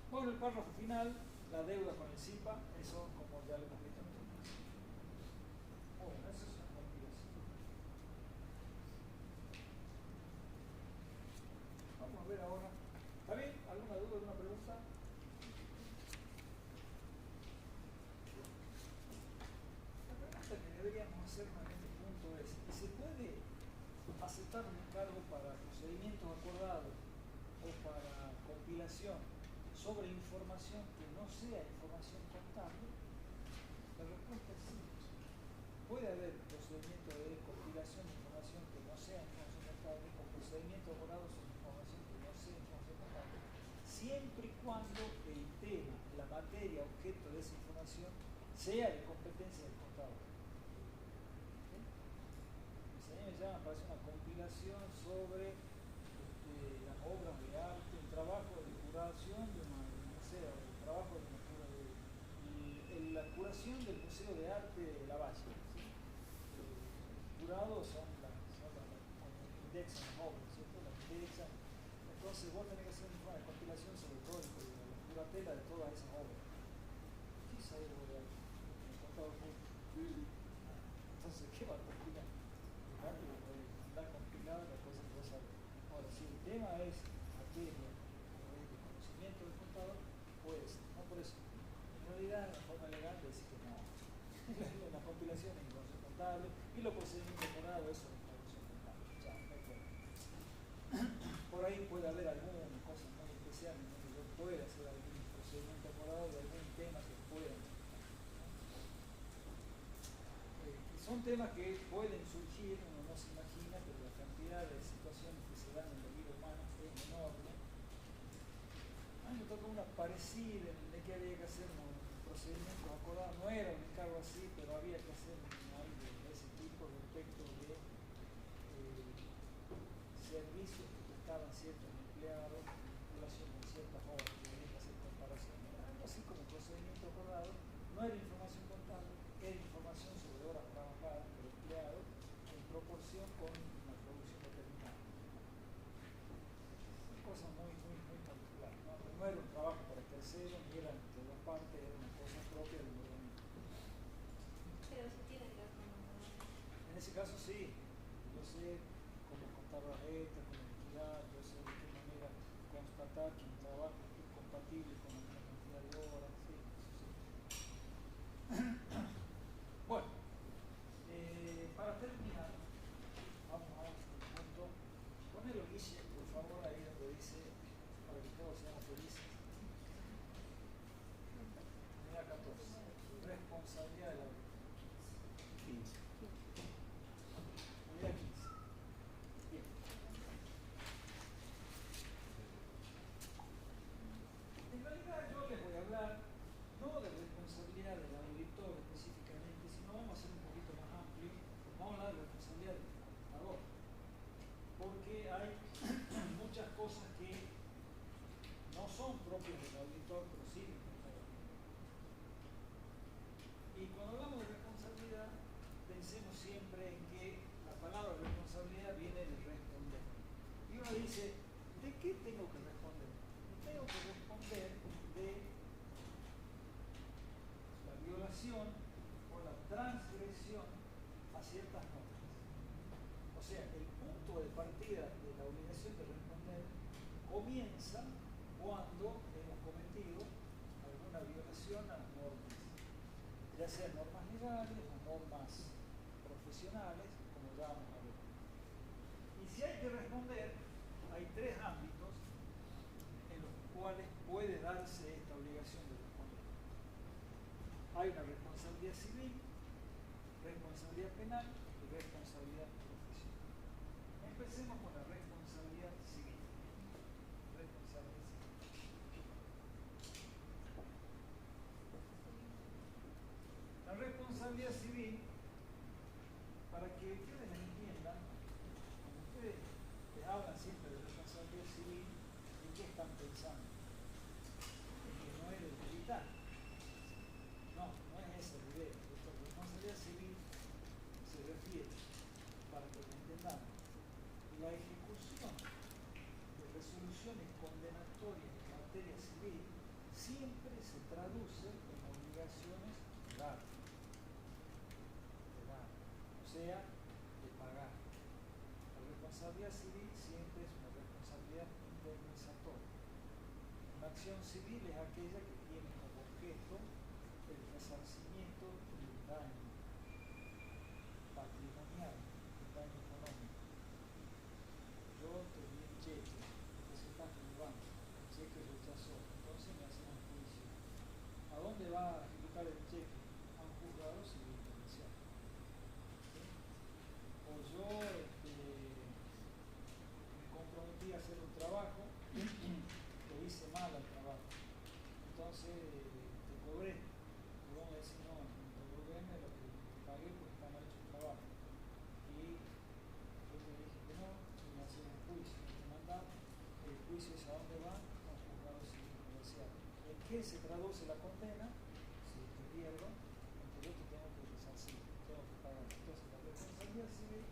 Bueno, el párrafo final, la deuda con el CIPA, eso como ya lo hemos visto nosotros. Bueno, eso es una compilación. Vamos a ver ahora. ¿Está bien? ¿Alguna duda, alguna pregunta? La pregunta que deberíamos hacernos en este punto es: ¿se puede aceptar un encargo para procedimientos acordados o para compilación sobre información que no sea información contable? La respuesta es sí. Puede haber procedimientos de compilación de información que no sea información contable o procedimientos acordados sobre información que no sea información contable, siempre y cuando el tema, la materia, objeto de esa información sea de competencia del contador. ¿Sí? A mí me llama para hacer una compilación sobre las obras de arte, el trabajo de curación de una museo, el trabajo de la curación del Museo de Arte de La Valle. ¿Sí? Jurados son como indexan las obras, ¿cierto? Las indexan. Entonces vos tenés que hacer una compilación sobre todo el código, la curatela de todas esas obras. ¿Qué es algo de el contador público? Entonces, ¿qué va a compilar? Rápido, está compilada la cosa que vos sabés. Ahora, si el tema es materia, de conocimiento del contador, pues, no por eso. En realidad, la forma legal dice que no. La compilación es información contable y lo procedimiento mejorado, eso es información contable. Ya, no hay problema. Por ahí puede haber alguna cosa muy especial en donde yo pueda hacer algún procedimiento mejorado de algún tema que pueda. Son temas que pueden surgir, uno no se imagina, pero la cantidad de situaciones que se dan en la vida humana es enorme. A mí me tocó una parecida en el que había que hacer un procedimiento acordado, no era un encargo así, pero había que hacer algo de ese tipo respecto de servicios que prestaban ciertos empleados en relación con ciertas obras, que había que hacer comparaciones. Algo así como procedimiento acordado, no era información contable, era información sobre horas trabajadas por empleados en proporción con una producción determinada. Una cosa muy particular, ¿no? No era un trabajo para terceros, ni era entre dos partes, era una cosa propia del organismo. Pero se tiene que ver con los demás. En ese caso sí, yo sé cómo contar las rentas, con la liquidez, yo sé de qué manera constatar que un trabajo es compatible con una cantidad de horas, sí, eso sí. Bueno, para terminar, vamos a un punto. Ponelo, Guille, por favor, ahí donde dice, para que todos seamos felices. Unidad 14. Responsabilidad del auditor. 15. Unidad 15. Bien. En realidad yo les voy a hablar no de responsabilidad del auditor específicamente, sino vamos a ser un poquito más amplio, vamos a hablar de responsabilidad del contador. Porque hay muchas cosas que no son propias del auditor, pero sí del contador. Y cuando hablamos de responsabilidad, pensemos siempre en que la palabra responsabilidad viene de responder. Y uno dice, ¿de qué tengo que responder? Tengo que responder de la violación o la transgresión a ciertas normas. O sea, el punto de partida de la obligación de responder comienza cuando hemos cometido alguna violación a las normas, ya sean normas legales o normas profesionales, como ya vamos a ver. Y si hay que responder, hay tres ámbitos en los cuales puede darse esta obligación de responder. Hay una responsabilidad civil, responsabilidad penal y responsabilidad profesional. Empecemos con la responsabilidad civil. Responsabilidad civil. La responsabilidad civil, para que ustedes me entiendan, cuando ustedes hablan siempre de responsabilidad civil, ¿en qué están pensando? En que no es del militar. No, no es esa la idea. La responsabilidad civil se refiere, para que lo entendamos, la ejecución de resoluciones condenatorias en materia civil siempre se traduce en obligaciones legales, o sea, de pagar. La responsabilidad civil siempre es una responsabilidad indemnizatoria. Una acción civil es aquella que tiene como objeto el resarcimiento del daño patrimonial, el daño económico. Yo te di el cheque, representaste el banco, el cheque rechazó, entonces me hacen un juicio. ¿A dónde va a ejecutar el cheque? A un juzgado civil comercial. ¿Sí? O yo me comprometí a hacer un trabajo, lo hice mal al trabajo, entonces te cobré, y vos me decís, no, devolverme lo que te pagué porque está mal hecho el trabajo. Y yo te dije que no, y me hacen un juicio, me mandan, el juicio es a dónde va, a un juzgado civil comercial. ¿En qué se traduce la condena? Si te pierdo, en que yo te tengo que resarcir, tengo que pagar. Entonces la responsabilidad civil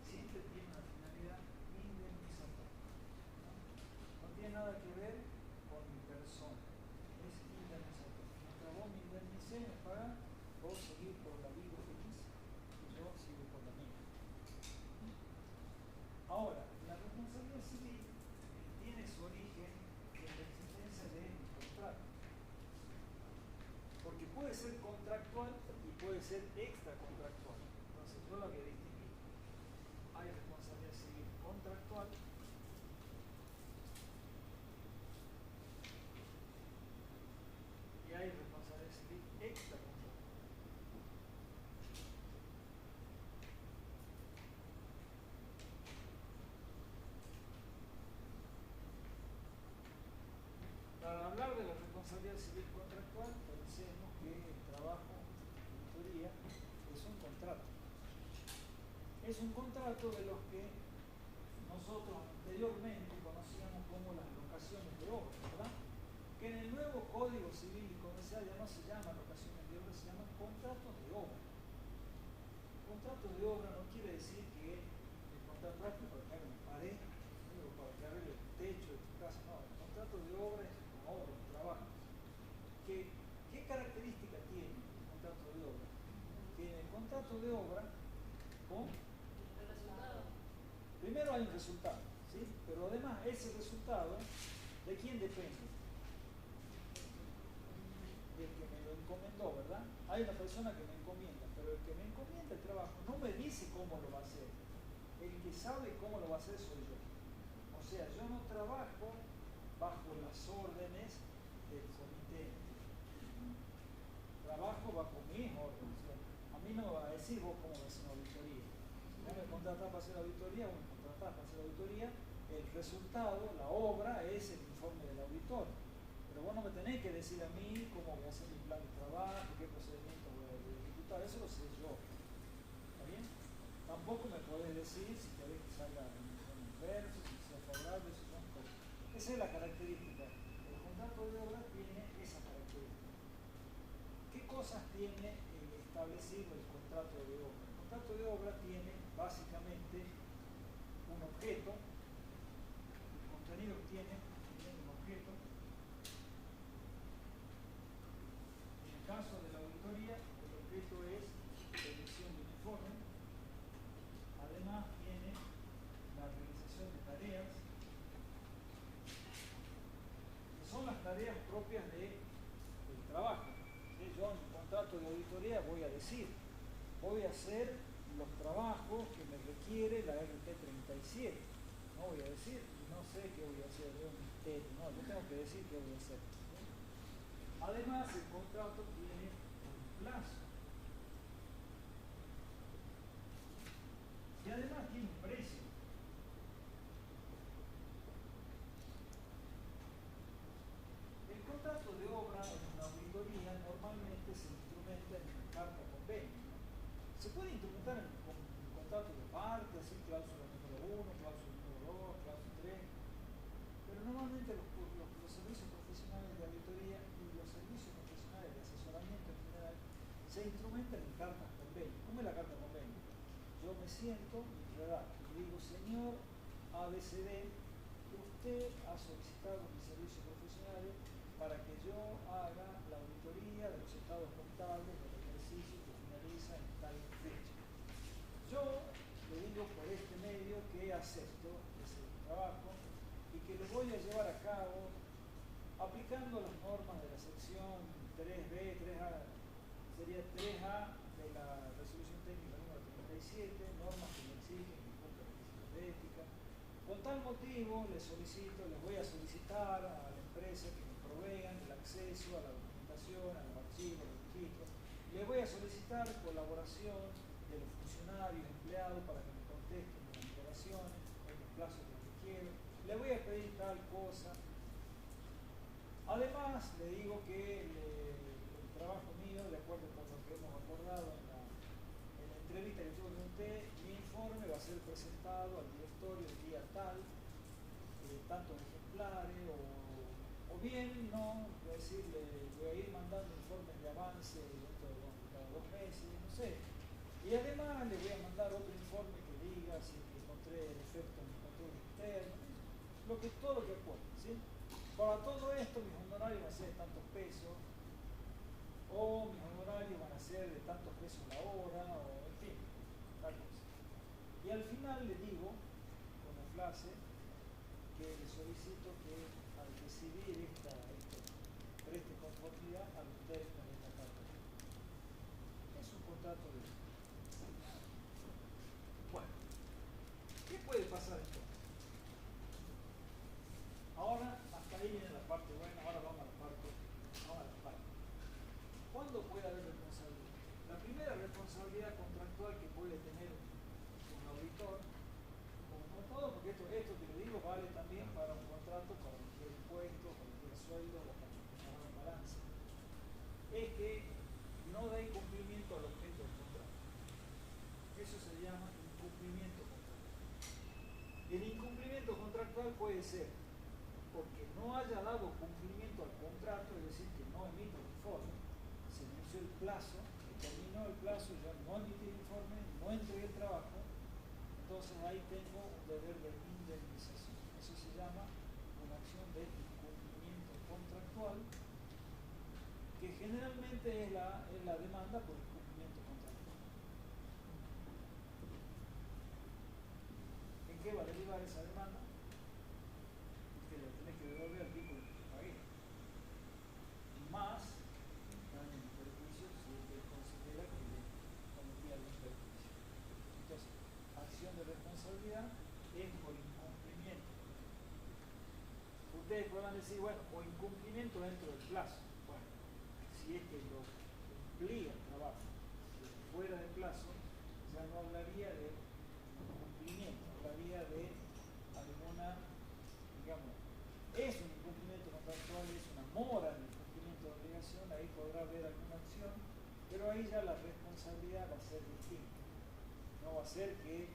siempre tiene una finalidad tiene nada que ver con mi persona, es indemnización. Mientras vos me indemnicé, me pagás, vos seguís por la vida feliz y yo sigo por la mía. Ahora, la responsabilidad civil tiene su origen en la existencia de un contrato. Porque puede ser contractual y puede ser extracontractual. Entonces, yo lo que distinguí, hay responsabilidad civil contractual y hay responsabilidad civil extracontractual. Para hablar de la responsabilidad civil contractual, pensemos que el trabajo, en teoría, es un contrato. Es un contrato de los que nosotros anteriormente conocíamos como las locaciones de obra, ¿verdad? Que en el nuevo Código Civil y Comercial ya no se llama locaciones de obra, se llaman contratos de obra. Contrato de obra no quiere decir que el contrato es para que haga una pared o para que arregle el techo de tu casa, no. El contrato de obra es una obra, un trabajo. ¿Qué característica tiene el contrato de obra? Tiene el contrato de obra con El resultado. primero hay un resultado, ¿sí? Pero además ese resultado, ¿de quién depende? Del que me lo encomendó, ¿verdad? Hay una persona que me encomienda, pero el que me encomienda el trabajo no me dice cómo lo va a hacer. El que sabe cómo lo va a hacer soy yo. O sea, yo no trabajo bajo las órdenes del comité. Trabajo bajo mis órdenes. A mí no me va a decir vos cómo va a hacer una auditoría. Si vos me contratás para hacer la auditoría, vos me contratás para hacer la auditoría, el resultado, la obra, es el informe del auditor. Pero vos no me tenés que decir a mí cómo voy a hacer mi plan de trabajo, qué procedimiento voy a ejecutar, eso lo sé yo. ¿Está bien? Tampoco me podés decir si querés que salga en inverso, si sea favorable, si no. Esa es la característica. El contrato de obra tiene esa característica. ¿Qué cosas tiene establecido el contrato de obra? El contrato de obra tiene básicamente un objeto, el contenido que tiene un objeto. En el caso de la auditoría, el objeto es la emisión de un informe. Además tiene la realización de tareas, que son las tareas propias del trabajo. Yo en mi contrato de auditoría voy a decir, voy a hacer los trabajos que me requiere la RT 37. No voy a decir, no sé qué voy a hacer, es un misterio. No, yo tengo que decir qué voy a hacer. Además, el contrato tiene un plazo. Y además tiene un precio. El contrato de obra en una auditoría normalmente se instrumenta en una carta convenio. Se puede instrumentar en un contrato de parte, así cláusula número 1, cláusula número 2, cláusula 3, pero normalmente los servicios profesionales de auditoría y los servicios profesionales de asesoramiento en general se instrumentan en cartas convenio. ¿Cómo es la carta convenio? Yo me siento y redacto y digo, señor ABCD, usted ha solicitado mis servicios profesionales para que yo haga la auditoría de los estados contables del ejercicio que finaliza en tal fecha. Yo le digo por este medio que acepto ese trabajo y que lo voy a llevar a cabo aplicando las normas de la sección 3B, 3A, sería 3A de la resolución técnica número 37, normas que me exigen que cumpla requisitos de ética. Con tal motivo les voy a solicitar a la empresa que me provean el acceso a la documentación, a los archivos, a los registros. Les voy a solicitar colaboración de los funcionarios, empleados, para que me contesten las interrogaciones en los plazos que requiero. Le voy a pedir tal cosa. Además, le digo que el trabajo mío, de acuerdo con lo que hemos acordado en la entrevista que tuve con usted, mi informe va a ser presentado al directorio el día tal, tantos ejemplares, o bien no, voy a decir, le voy a ir mandando informes de avance dentro de cada 2 meses, no sé. Y además le voy a mandar otro informe que diga si encontré defectos en el control externo, todo lo que acuerdo, ¿sí? Para todo esto mis honorarios van a ser de tantos pesos, o mis honorarios van a ser de tantos pesos la hora, o en fin, tal cosa. Y al final le digo, con la frase, que le solicito que al decidir esta preste conformidad a los términos de esta carta. Es un contrato de... Bueno, ¿qué puede pasar entonces? Ahora, hasta ahí viene la parte buena, ahora vamos a la parte. ¿Cuándo puede haber responsabilidad? La primera responsabilidad contractual que puede tener un auditor, como no todo, porque esto te lo digo, vale también para un contrato, para emitir impuestos, para emitir sueldo, o para preparar un balance, es que no dé cumplimiento al objeto del contrato. Eso se llama incumplimiento contractual. El incumplimiento contractual puede ser porque no haya dado cumplimiento al contrato, es decir, que no emite el informe, se venció el plazo, que terminó el plazo, yo no emití el informe, no entregué el trabajo, entonces ahí tengo un deber de indemnización. Eso se llama una acción de incumplimiento contractual, que generalmente es la demanda por incumplimiento contractual. ¿En qué va a derivar esa demanda? Que le tenés que devolver al tipo que pagué, más daño y perjuicio si él considera que le cometí algún perjuicio. Entonces, acción de responsabilidad es por incumplimiento. Ustedes podrán decir, bueno, o incumplimiento dentro del plazo. Bueno, si es que lo cumplía el trabajo fuera de plazo, ya no hablaría de incumplimiento, hablaría de alguna, digamos, es un incumplimiento contractual, es una mora en el cumplimiento de obligación, ahí podrá haber alguna acción, pero ahí ya la responsabilidad va a ser distinta. No va a ser que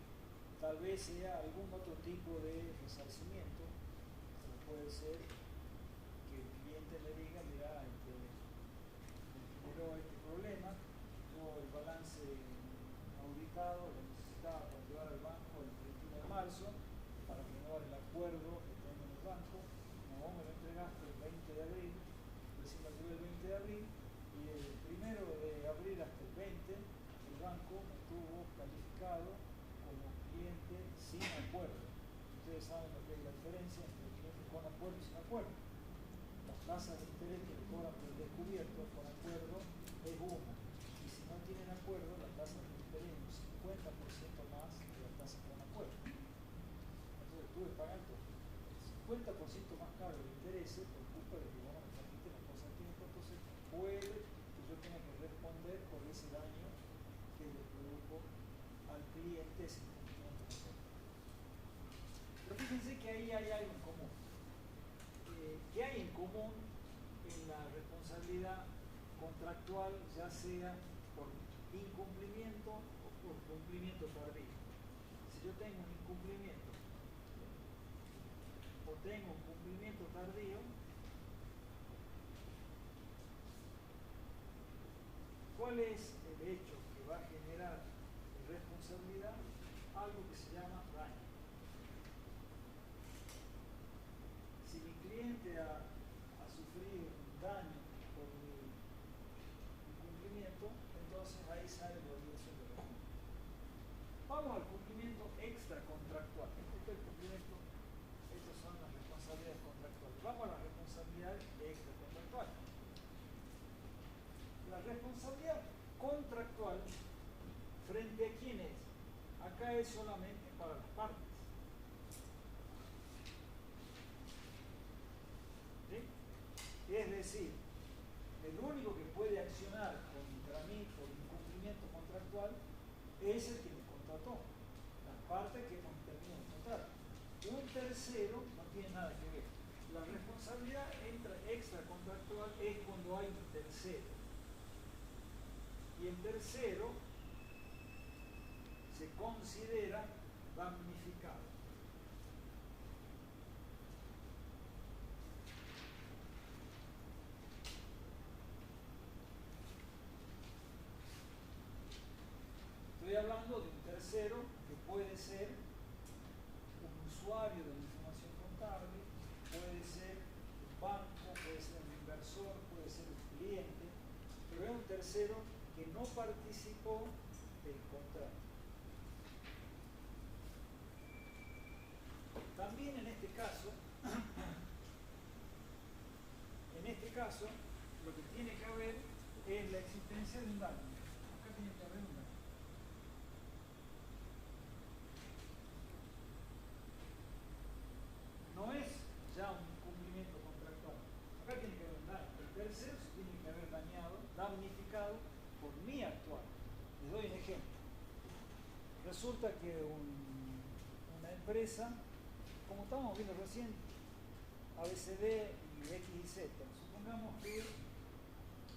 tal vez sea algún otro tipo de resarcimiento, como puede ser que el cliente le diga, mira, me generó este problema, yo el balance auditado lo necesitaba para llevar al banco el 31 de marzo para renovar el acuerdo que tengo en el banco. No, me lo entregaste el 20 de abril, recién lo llevé el 20 de abril, y el 1 de abril hasta el 20, el banco me tuvo calificado como cliente sin acuerdo. Ustedes saben lo que es la diferencia entre cliente con acuerdo y sin acuerdo. Las tasas de interés que le cobran por el descubierto con acuerdo es una, y si no tienen acuerdo, la tasa de interés es un 50% más que la tasa con acuerdo. Entonces tuve que pagar todo. 50% más caro de intereses por culpa de que no me permiten las cosas a tiempo, entonces puede que yo tenga que responder por ese daño que le produjo al cliente ese incumplimiento. Pero fíjense que ahí hay algo en común. ¿Qué hay en común en la responsabilidad contractual, ya sea por incumplimiento o por cumplimiento tardío? Si yo tengo un incumplimiento o tengo un cumplimiento tardío, ¿cuál es el hecho que va a generar responsabilidad? Algo que se llama daño. Si mi cliente ha sufrido un daño por mi incumplimiento, entonces ahí sale la obligación de responder. Vamos al cumplimiento extracontractual. Este es el cumplimiento. Estas son las responsabilidades contractuales. Vamos a las responsabilidades extracontractuales. La responsabilidad contractual, ¿frente a quién es? Acá es solamente para las partes. ¿Sí? Es decir, el único que puede accionar contra mí por incumplimiento contractual es el que me contrató, las partes que hemos terminado de contratar. Un tercero no tiene nada que ver. La responsabilidad extracontractual es cuando hay un tercero. Y el tercero se considera damnificado. Estoy hablando de un tercero que puede ser un usuario de la información contable, puede ser un tercero que no participó del contrato. También en este caso, lo que tiene que haber es la existencia de un daño. Acá tiene que haber un daño. No es ya un incumplimiento contractual. Acá tiene que haber un daño. El tercero se tiene que haber dañado, damnificado por mi actuar. Les doy un ejemplo. Resulta que una empresa, como estábamos viendo recién, ABCD y X y Z, supongamos que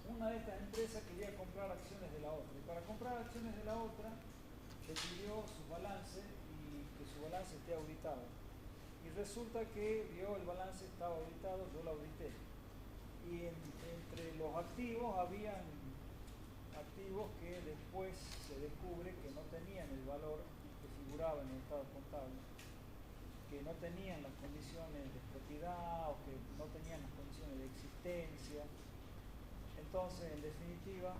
una de estas empresas quería comprar acciones de la otra, y para comprar acciones de la otra le pidió su balance y que su balance esté auditado. Y resulta que vio el balance estaba auditado, yo lo audité. Y entre los activos habían activos que después se descubre que no tenían el valor que figuraba en el estado contable, que no tenían las condiciones de propiedad o que no tenían las condiciones de existencia. Entonces, en definitiva,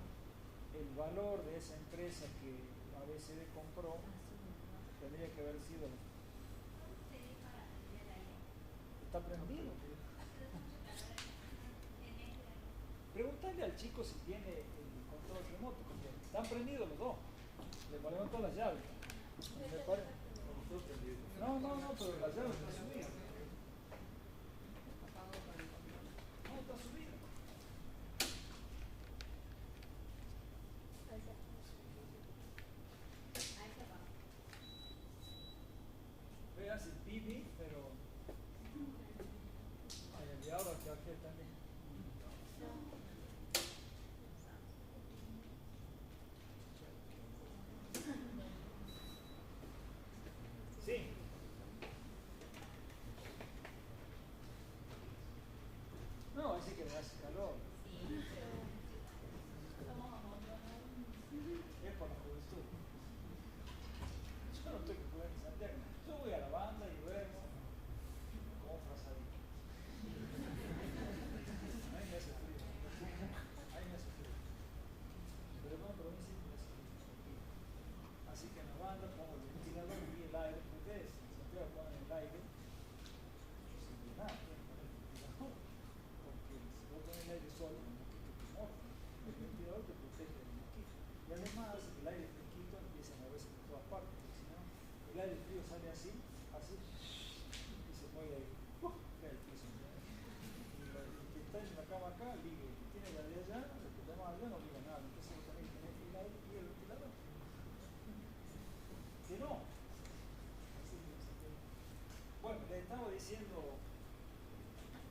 el valor de esa empresa que ABCD compró tendría que haber sido... ¿Está prendido? Preguntarle al chico si tiene el control remoto, porque están prendidos los dos. Le ponemos todas las llaves. No, pero la llave está subida. No, está subida. Ve, hace pipi, pero... Ay, y ahora que aquí también. Sí. No, así que le hace calor. Es por la juventud. Yo no estoy que jugar en Santiago. Yo voy a la banda y duermo como frazadito. A mí me hace frío. A mí me hace frío. Pero bueno, pero a mí sí me hace frío. Así que en la banda pongo el ventilador y el aire. Ustedes en Santiago ponen el aire. Yo sin de nada, tienen que poner el ventilador. Porque si vos pones el aire solo, el mosquito te muerde. El ventilador te protege del mosquito. Y además hace que el aire fresquito empiece a moverse por todas partes. Porque si no, el aire frío sale así, y se mueve ahí. Cae el piso. Y el que está en la cama acá, liga. El que tiene la de allá, el que llama allá no liga nada. Entonces vos tenés que tener el aire y el ventilador. Que no. Bueno, les estaba diciendo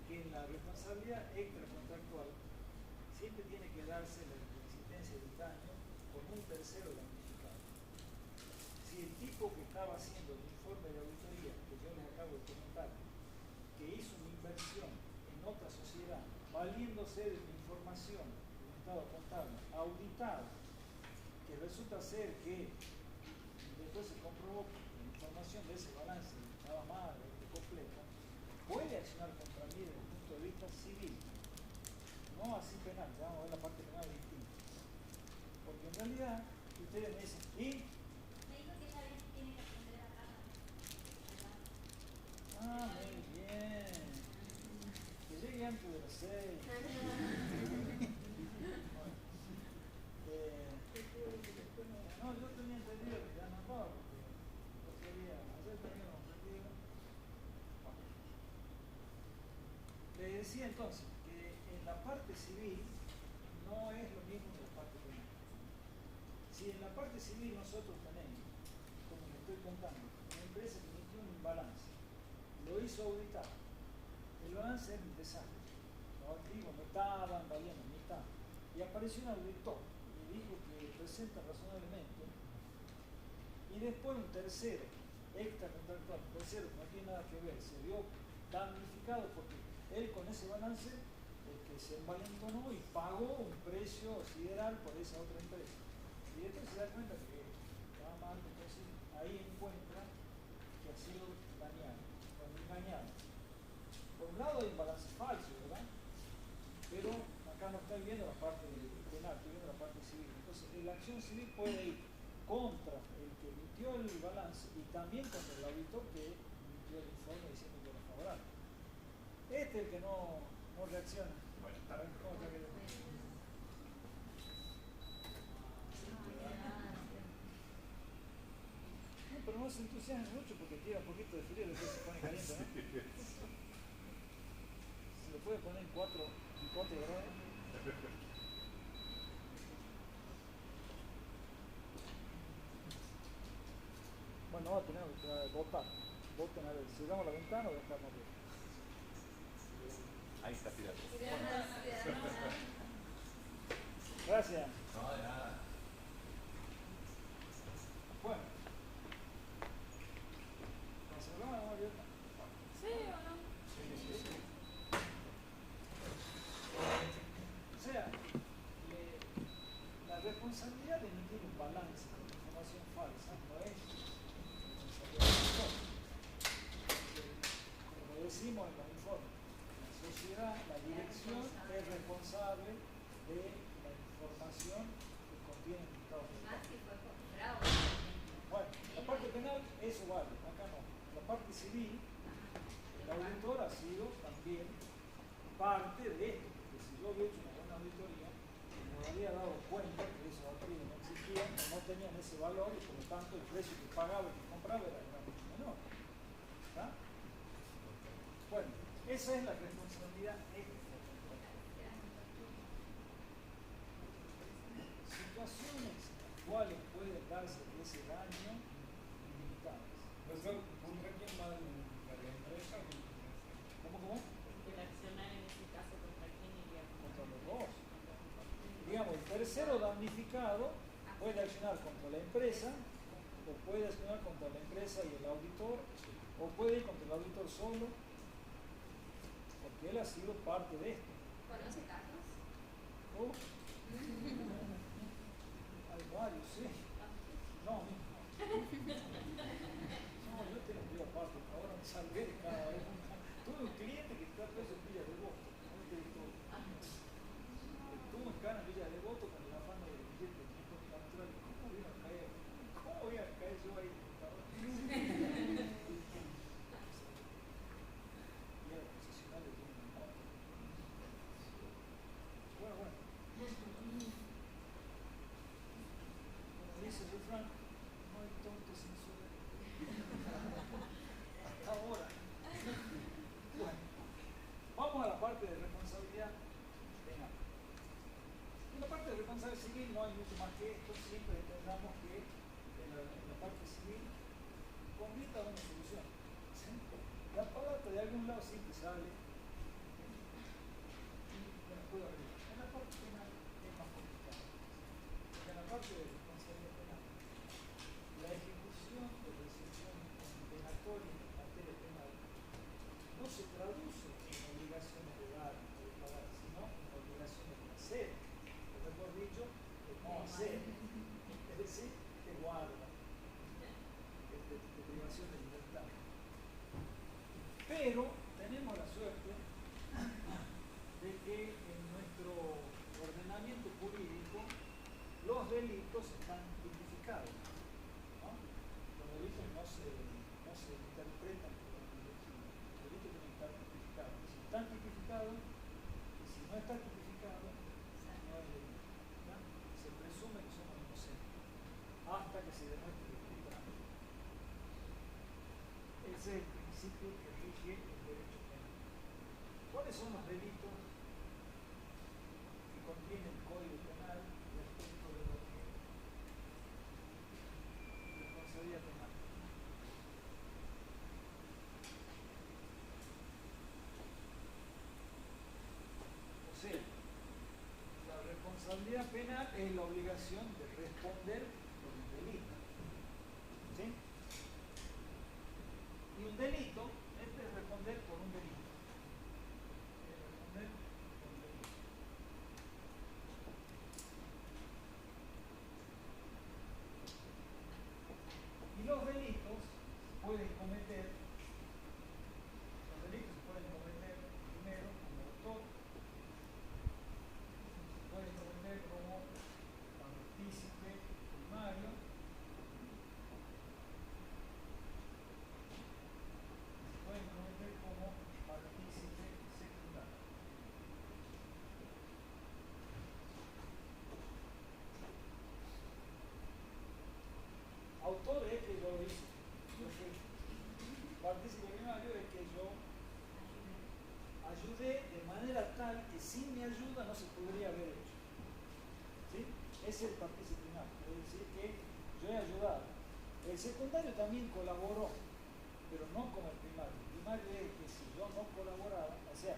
que en la responsabilidad extracontractual siempre tiene que darse la existencia del daño con un tercero damnificado. Si el tipo que estaba haciendo el informe de auditoría que yo les acabo de comentar, que hizo una inversión en otra sociedad, valiéndose de una información de un estado contable auditado, que resulta ser que después se comprobó que la información de ese balance estaba mal o incompleta, puede accionar contra mí desde el punto de vista civil, no así penal. Ya vamos a ver la parte penal distinta. Porque en realidad, ustedes me dicen, ¿y? Me dijo que ella tiene que aprender a hablar. Ah, muy bien. Que llegue antes de las 6. No, yo tenía entendido que ya no estaba, porque ayer teníamos entendido. Bueno. Les decía entonces que en la parte civil no es lo mismo que en la parte penal. Si en la parte civil nosotros tenemos, como les estoy contando, una empresa que emitió un balance, lo hizo auditar, el balance era un desastre, los activos no estaban, valían la mitad, y apareció un auditor y dijo que presenta razonablemente, y después un tercero, extracontractual, un tercero que no tiene nada que ver, se vio damnificado porque él con ese balance que se envalentonó y pagó un precio sideral por esa otra empresa. Y después se da cuenta que estaba mal, entonces ahí encuentra que ha sido dañado, o engañado. Por un lado hay un balance falso, ¿verdad? Pero acá no estoy viendo la parte penal, estoy viendo la parte acción civil puede ir contra el que emitió el balance y también contra el auditor que emitió el informe diciendo que era favorable. Este es el que no reacciona. Bueno, A ver, ¿cómo está quedando? No, pero no se entusiasme mucho porque tira un poquito de frío y después se pone caliente, ¿no? Se le puede poner en 4 grados. Bueno, vamos a tener que votar. Voten a ver, cerramos la ventana o dejamos abierta. Ahí está tirando. Gracias. No, de nada. Bueno. ¿La cerramos o abierta? ¿Sí o no? O sea, la responsabilidad de emitir un balance con información falsa no es responsabilidad del como decimos en los informes, la sociedad, la dirección es responsable de la información que contiene el dictado Más penal. que fue por fraude. Bueno, la parte penal, eso vale, acá no. La parte civil, el auditor ha sido también parte de esto, porque si yo hubiera hecho una buena auditoría, me habría dado cuenta que esos activos no existían, que no tenían ese valor y por lo tanto el precio que pagaba y que compraba era mucho menor. ¿Está? Bueno, esa es la responsabilidad ética. Situaciones en las cuales puede darse ese daño limitadas. Profesor, ¿contra quién va la empresa? ¿Cómo? El accionario en ese caso, ¿contra quién iría? Contra los dos. Digamos, el tercero damnificado puede accionar contra la empresa, o puede accionar contra la empresa y el auditor, o puede ir contra el auditor solo, porque él ha sido parte de esto. ¿Conoce casos? Oh, hay varios, sí. No, yo tengo que ir aparte, ahora me salvé de cada vez. Tuve un cliente que está preso en Villa Devoto, no te digo todo. Estuvo en Cana, Villa Devoto, con el afán de billete de 500 natural. ¿Cómo voy a caer? ¿Cómo voy a caer yo ahí? Y era concesionario de un moto. Bueno. Como dice el refrán, no hay tonto sin suerte. Hasta ahora. Bueno, vamos a la parte de responsabilidad penal. En la parte de responsabilidad civil no hay mucho más que esto, siempre entendamos que en la parte civil convierte a una solución. ¿Sí? La palabra de algún lado siempre sale y me la puedo arreglar. En la parte penal es más complicado. Porque en la parte de responsabilidad penal, la ejecución de resolución condenatoria en materia penal no se traduce en obligaciones de dar o de pagar, sino en obligaciones de hacer, o mejor dicho, de no hacer, es decir, de guarda, de privación de libertad. Pero tenemos la suerte de que en nuestro ordenamiento jurídico los delitos están tipificados, ¿no? Los delitos no se interpretan por la ideología. Los delitos tienen que estar tipificados. Si están tipificados, y si no está tipificado, no es delito. ¿Ya? Se presume que somos inocentes hasta que se demuestre lo contrario. Ese es el principio que rige el derecho penal. ¿Cuáles son los delitos que contiene el Código Penal respecto de lo que responsabilidad penal? O sea, la responsabilidad penal es la obligación de responder por un delito. ¿Sí? Y un delito es de responder por un delito. Es responder por un delito. Y los delitos se pueden cometer, primero como autor, se pueden cometer como partícipe partícipe primario es que yo ayudé de manera tal que sin mi ayuda no se podría haber hecho. ¿Sí? Ese es el partícipe primario, es decir, que yo he ayudado. El secundario también colaboró, pero no como el primario. El primario es que si yo no colaboraba, o sea,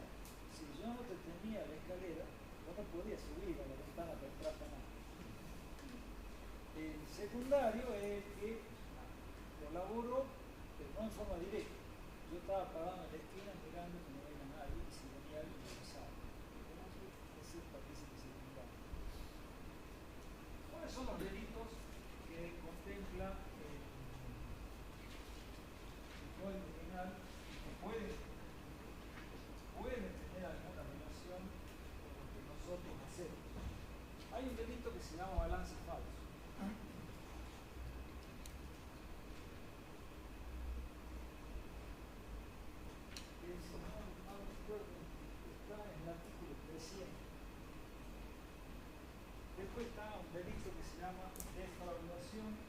si yo no te tenía la escalera, vos no podías subir a la ventana para entrar a nada. El secundario es el que colaboró, pero no en forma directa. Yo estaba parado en la esquina mirando que no venga nadie y si venía alguien me avisaba. Ese es el partícipe secundario. ¿Cuáles son los delitos que contempla el Código Penal que pueden tener alguna relación con lo que nosotros hacemos? Hay un delito que se llama balance falso. Que si no recuerdo, está en el artículo 300. Después está un delito que se llama defraudación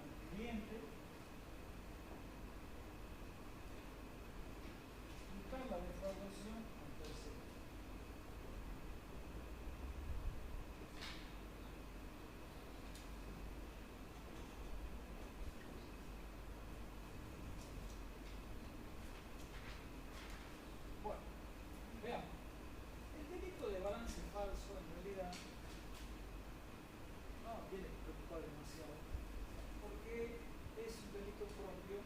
al cliente. Y está la defraudación al tercero. Bueno, veamos. El delito de balance falso en realidad no tiene que preocupar demasiado, porque es un delito propio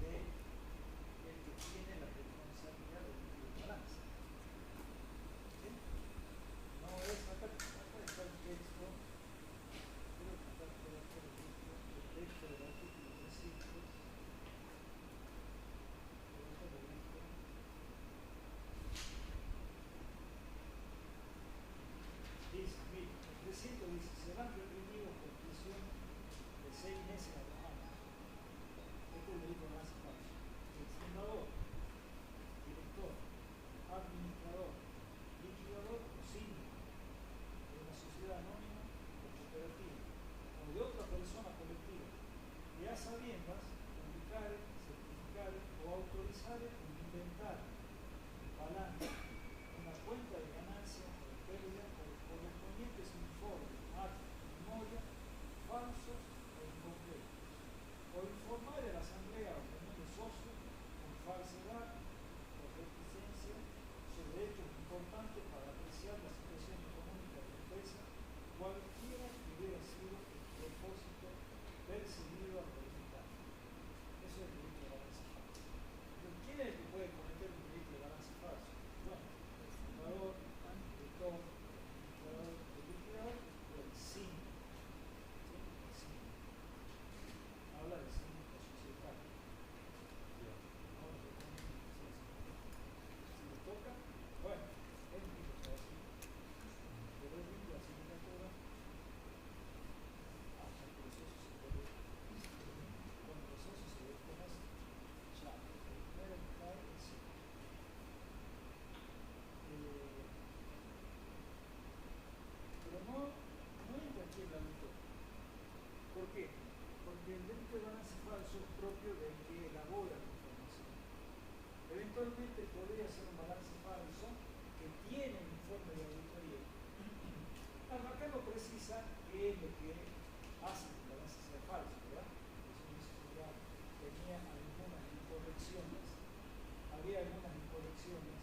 de el que tiene la responsabilidad del balance. ¿Sí? No es acá está el texto, creo que acá está el texto del artículo 300. Dice, mire, el 300 dice, serán reprimidos por prisión de 6 meses a 2 años. Este es el delito más falso. El fundador, director, administrador, liquidador o síndico de una sociedad anónima o cooperativa o de otra persona colectiva que a sabiendas publicare, certificare o autorizare un inventario, un balance, una cuenta de ganancia o de pérdida o los correspondientes informes, actas, memoria, falsos o incompletos, o informar a la asamblea o reunión de socios con falsedad o reticencia sobre hechos importantes para apreciar la situación económica de la empresa, cualquiera que hubiera sido el propósito perseguido al verificar. Eso es el delito de balance falso. Pero ¿quién es el que puede cometer un delito de balance falso? Bueno, el fundador, el director, el liquidador o el síndico. ¿Sí? El síndico. Habla del síndico societario. No lo que pone en la sociedad. Si le toca, bueno, es un tipo de así. Pero es lindo la sindicatura hasta que los socios se vuelven. Cuando los socios se desconocen, ya, el primero que cae es el síndico. Pero no entra aquí en la lucha. ¿Por qué? Porque el delito de balance falso es propio del que elabora la información. Eventualmente podría ser un balance falso que tiene un informe de auditoría. Acá no precisa qué es lo que hace que el balance sea falso, ¿verdad? Eso dice que ya tenía algunas incorrecciones, había algunas incorrecciones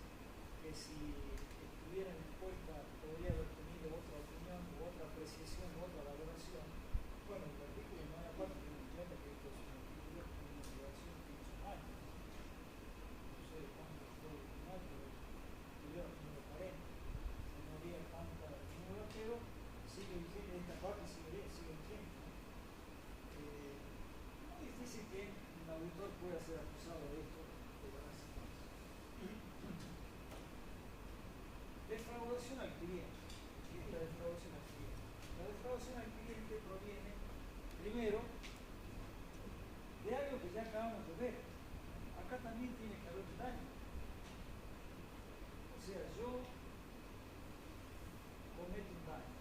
que si estuvieran expuestas podría haber tenido otra opinión u otra apreciación u otra valoración. Bueno, el artículo no hay aparte que nos cuenta que esto es un artículo con una duración que hizo años. No sé cuándo fue original, pero tuvieron número 40. No había tanta número, pero sigue vigente, esta parte sigue vigente. ¿No? Muy difícil que un auditor pueda ser acusado de esto de balance falso. Defraudación al cliente. ¿Qué es la defraudación al cliente? La defraudación al cliente proviene, primero, de algo que ya acabamos de ver. Acá también tiene que haber un daño. O sea, yo cometo un daño.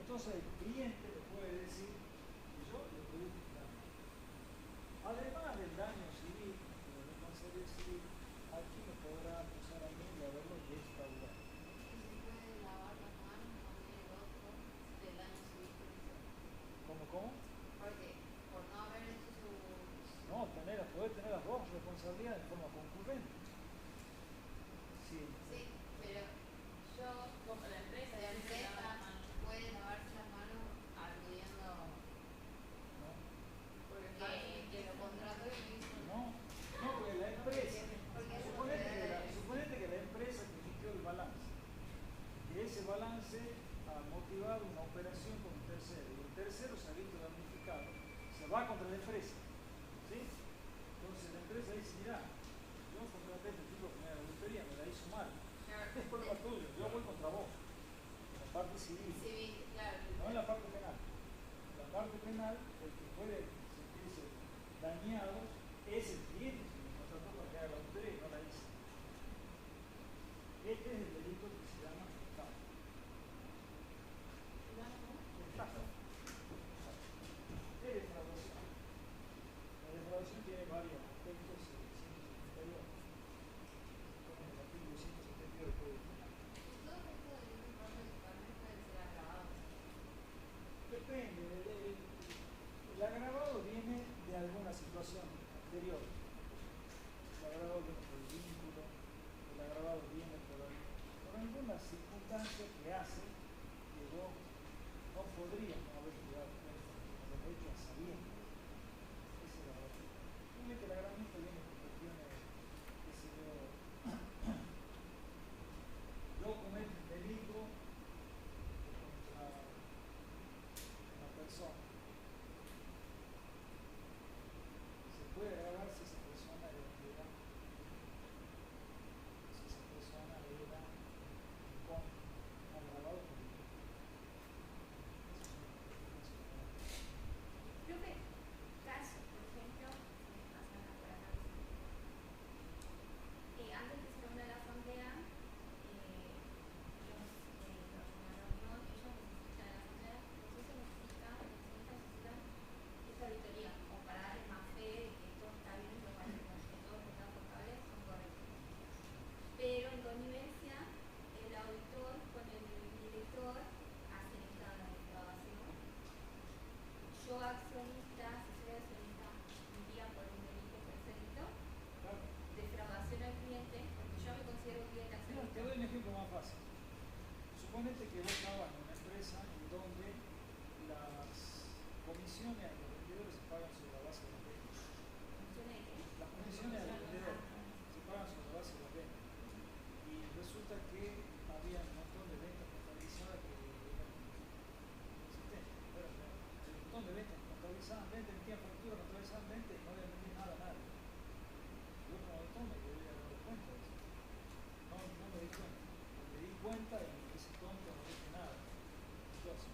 Entonces el cliente le puede decir que yo le produjo un daño. Además del daño civil, de la responsabilidad civil, aquí me podrá acusar a mí de haberlo defraudado. Y se puede lavar las manos con el otro del daño civil que hizo. ¿Cómo? Porque por no haber hecho su... No, poder tener las dos responsabilidades de forma concurrente. Sí. Sí, pero yo, Como la empresa, la sí se lava empresa las manos. puede lavarse las manos aludiendo ¿No? Porque está ahí, que lo contrató y lo hizo. No, porque la empresa, Porque es suponete que la empresa que emitió el balance, que ese balance ha motivado una operación con un tercero, y el tercero se ha visto damnificado, se va contra la empresa, ¿sí? Entonces la empresa dice, mira, yo contraté a este tipo que me da la auditoría, me la hizo mal, es problema tuyo, yo voy contra vos, en la parte civil, Civil, claro. no en la parte penal. En la parte penal, el que puede sentirse dañado es el cliente que me contrató para que haga la auditoría y no la hizo. Este es el delito que se llama estafa. Estafa. Es defraudación. La defraudación tiene varios aspectos, 172. Con el artículo 172 del Código Penal. Y todo esto de un informe también puede ser agravado. Depende. El agravado viene de alguna situación anterior. El agravado viene por el vínculo, el agravado viene por alguna circunstancia que hace que vos no podrías no haber dado cuenta de lo hecho a sabiendas. Ese es el agravamiento. Obviamente el agravamiento viene por cuestiones, qué sé yo cometo un delito contra una persona. Se puede agravar si esa persona era con agravado por el delito. Profe, caso, por ejemplo, me pasa nada por acá. Antes de ser una de la asamblea, ellos una reunión, ellos necesitan la asamblea, entonces necesitan esta auditoría, como para darles más fe de que todo está bien, que todos los datos contables son correctos. Pero en connivencia, el auditor con el director hacen esta degradación. Yo accionista, si soy accionista, iría por un delito perfecto, Claro. defraudación al cliente, porque yo me considero un cliente Mira, te accionista. doy un ejemplo más fácil. Suponete que vos trabajas en una empresa en donde las comisiones a los vendedores se pagan sobre la base de las ventas. ¿Funciona de qué? Las comisiones a los vendedores se pagan sobre la base de las ventas. Y resulta que había un montón de ventas contabilizadas que eran inexistentes. Un montón de ventas contabilizadas, ventas, emitían factura, contabilizaban ventas y no le vendían nada a nadie. Yo como auditor me debería haber dado cuenta de eso. No me di cuenta. Me di cuenta y me hice tonto, no dije nada. Entonces,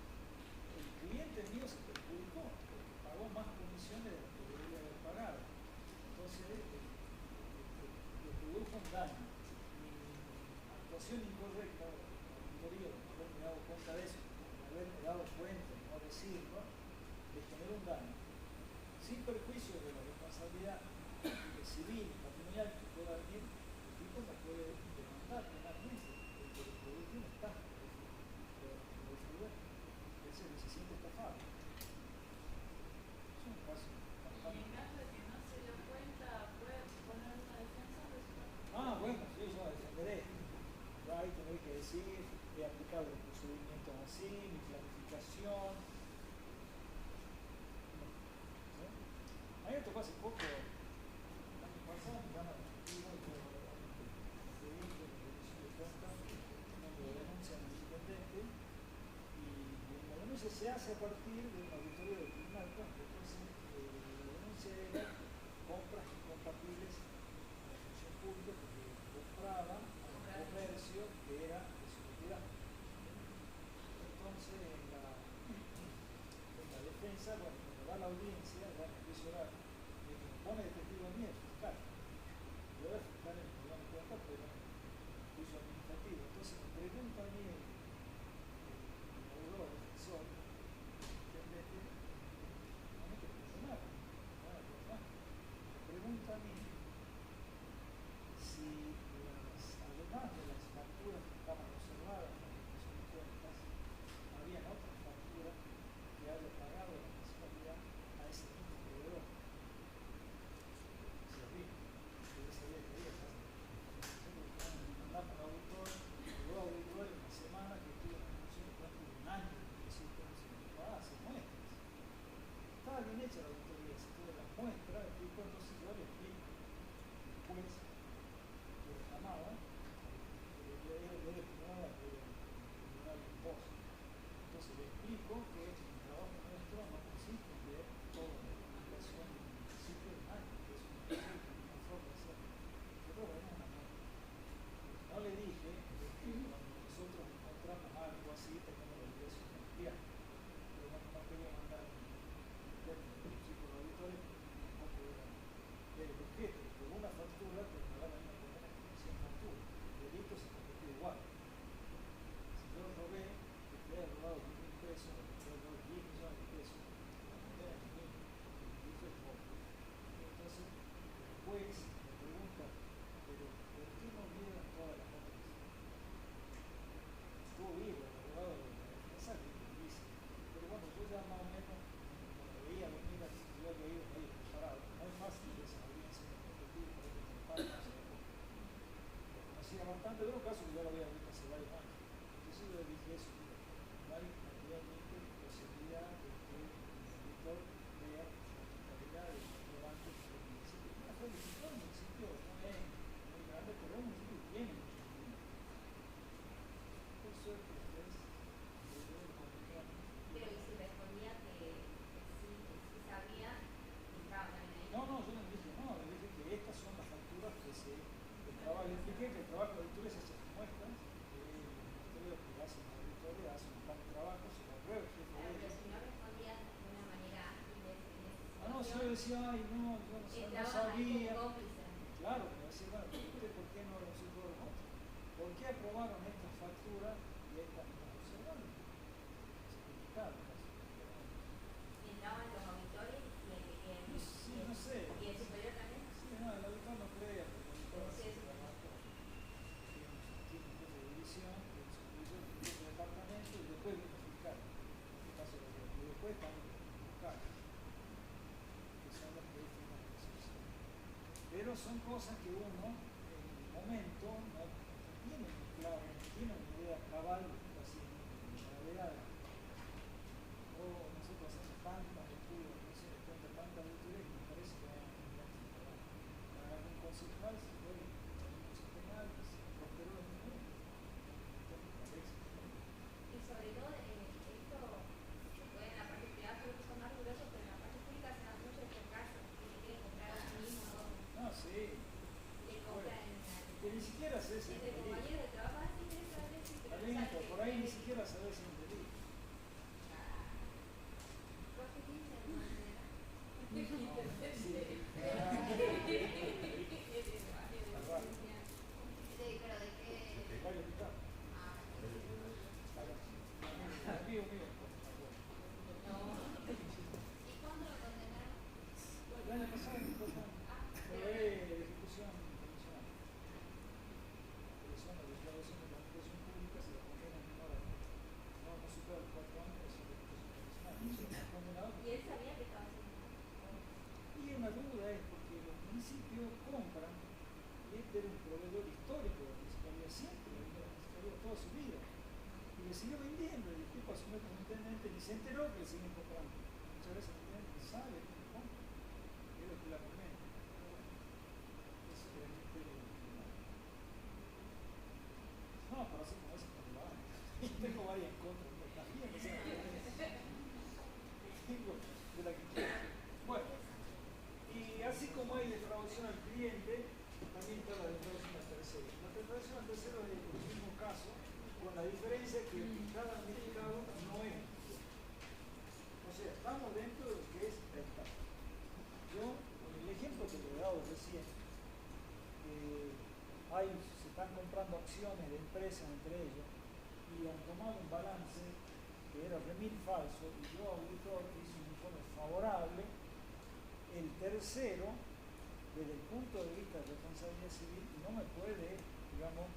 el cliente mío se perjudicó porque pagó más comisiones de las que debería haber pagado. Entonces, le produjo un daño. Mi actuación incorrecta de la auditoría, de no haberme dado cuenta de eso, de haberme dado cuenta y no decirlo, le generó un daño. Sin perjuicio de la responsabilidad civil y patrimonial que pueda venir, el tipo no puede demandar penalmente porque le produjo una estafa. Ese que se siente estafado. Es un caso Y bastante. en caso de que no se dio cuenta, puede poner una defensa de eso. Ah, bueno, sí, yo defenderé. Ya ahí tendré que decir, he aplicado los procedimientos así, mi planificación. ¿Sí? A mí me tocó hace poco, el año pasado, me llaman a un expediente de rendición de cuentas, donde denuncian al intendente, y la denuncia se hace a partir de una auditoría del tribunal, entonces la denuncia era compras incompatibles con la función pública porque compraba a un comercio que era de su propiedad. Entonces en la defensa, bueno, cuando va a la audiencia, va en el juicio oral, el que me pone de testigo a mí es el fiscal. Yo era fiscal en el tribunal de cuentas, pero en el juicio administrativo. Entonces me pregunta a mí el abogado defensor asesor, intendente, no me pregunta nada, me pregunta a mí si además de las facturas que estaban observadas en la Comisión de Cuentas, había otras facturas que haya pagado la municipalidad a ese mismo proveedor. Se había, yo sabía que había casos. Mandamos al auditor, llegó al auditor en una semana que estuvo en la Comisión de Cuentas de un año, que decía cómo se hace muestras. Estaba bien hecha la auditoría, se tuvo las muestras, entonces yo le explico. Después, que reclamaba, que le reclamaba el impuesto. Entonces le explico que el trabajo nuestro no consiste en ver toda la documentación del municipio de nadie, que es una forma de hacer. Nosotros vemos una nota. No le dije que cuando nosotros encontramos algo así tenemos la obligación de ampliar. Pero no quería mandar un término de los chicos auditores porque tampoco era el objeto. Con una factura te pagar la misma condena que 100 facturas. El delito se cometió igual. Si yo robé, que te haya robado 10.000 pesos, o que te haya robado 10 millones de pesos, la condena es la misma. El delito es robo. Entonces, el juez me pregunta, pero ¿por qué no vieron todas las otras? Estuvo bien, el abogado de la defensa que lo dice. Pero bueno, yo ya más o menos, cuando veía venir así, yo había ido medio preparado. No es fácil que esa audiencia de repetir, por ejemplo, en España, lo conocía bastante, pero un caso que ya lo había visto hace varios años. Entonces yo le dije eso, mira, no hay materialmente posibilidad de que el auditor vea la totalidad de los comprobantes del municipio. No fue el municipio no es muy grande, pero es un municipio que tiene mucho dinero. Por suerte, ustedes deben comunicar. Pero y si respondía que sí sabía, entraba también ahí. No, yo no le dije, le dije que estas son las facturas que el trabajo, le expliqué que el trabajo de auditoría se hace con muestras, que el ministerio que hace la auditoría hace un plan de trabajo, se lo aprueba el jefe de Pero ellos. si no respondías de una manera ágil en esa No, si yo le decía, ay, no, yo no entraba sabía. ahí como cómplice. Claro, me decía, bueno, pero usted, ¿por qué no lo hizo todo lo otro? ¿Por qué aprobaron estas facturas y estas no las observaron? Se criticaron. Y entraban los auditores Sí, no sé. y el superior también. Sí, no, el auditor no crea, porque el auditor Sí, hace trabajo. Tiene un jefe de división, que es supervisor del propio departamento y después viene a fiscal. En este caso, y después están los fiscales, que son los que definen la resolución. Pero son cosas que uno, en el momento, no tiene muy claro, no tiene una idea cabal, así, de la gravedad. O nosotros hacemos tantas lecturas, no se les cuenta tantas lecturas que me parece que van a tener que pagar. Para algún concejal, si fue un juicio penal, se prosperó en el mundo. Entonces, me parece que Y sobre todo esto se puede en la parte privada, creo que son más rigurosos, pero en la parte pública se da mucho estos casos, que se quiere comprar a sí mismo, ¿no? no, sí. Le compran Que ni siquiera sé si es entre un delito. compañeros de trabajo, así querés saber si Está bien, pero por ahí ni siquiera sabes si es un delito. Pero de qué. Varios diputados. Ah, Amigo mío, por favor. ¿y cuándo lo condenaron? El año pasado, pero es ejecución condicional. Porque son las declaraciones de la administración pública, se la condena en menor a no supera los 4 años, es ejecución condicional. Eso está condenado. Y él sabía que estaba haciendo mal. Y una duda es porque los municipios compran, y este era un proveedor histórico de la municipalidad, siempre lo vendió la municipalidad toda su vida. Y le siguió vendiendo, y el tipo asumió como intendente y se enteró que le siguen comprando. Muchas veces el intendente sabe que le compra, que es lo que la conviene. Pero bueno, eso es el ministerio del tribunal. No, para hacer como eso no lo hagan. Y tengo varias en contra, pero también, o sea, tengo de la que quiero. Bueno, y así como hay defraudación al cliente, también está la defraudación al tercero. La defraudación al tercero es el mismo caso, con la diferencia que cada mercado no es. O sea, estamos dentro de lo que es el Estado. Yo, con el ejemplo que le he dado recién, se están comprando acciones de empresas entre ellos y han tomado un balance que era remil falso, y yo, auditor, hice un informe favorable. El tercero, desde el punto de vista de responsabilidad civil, no me puede, digamos,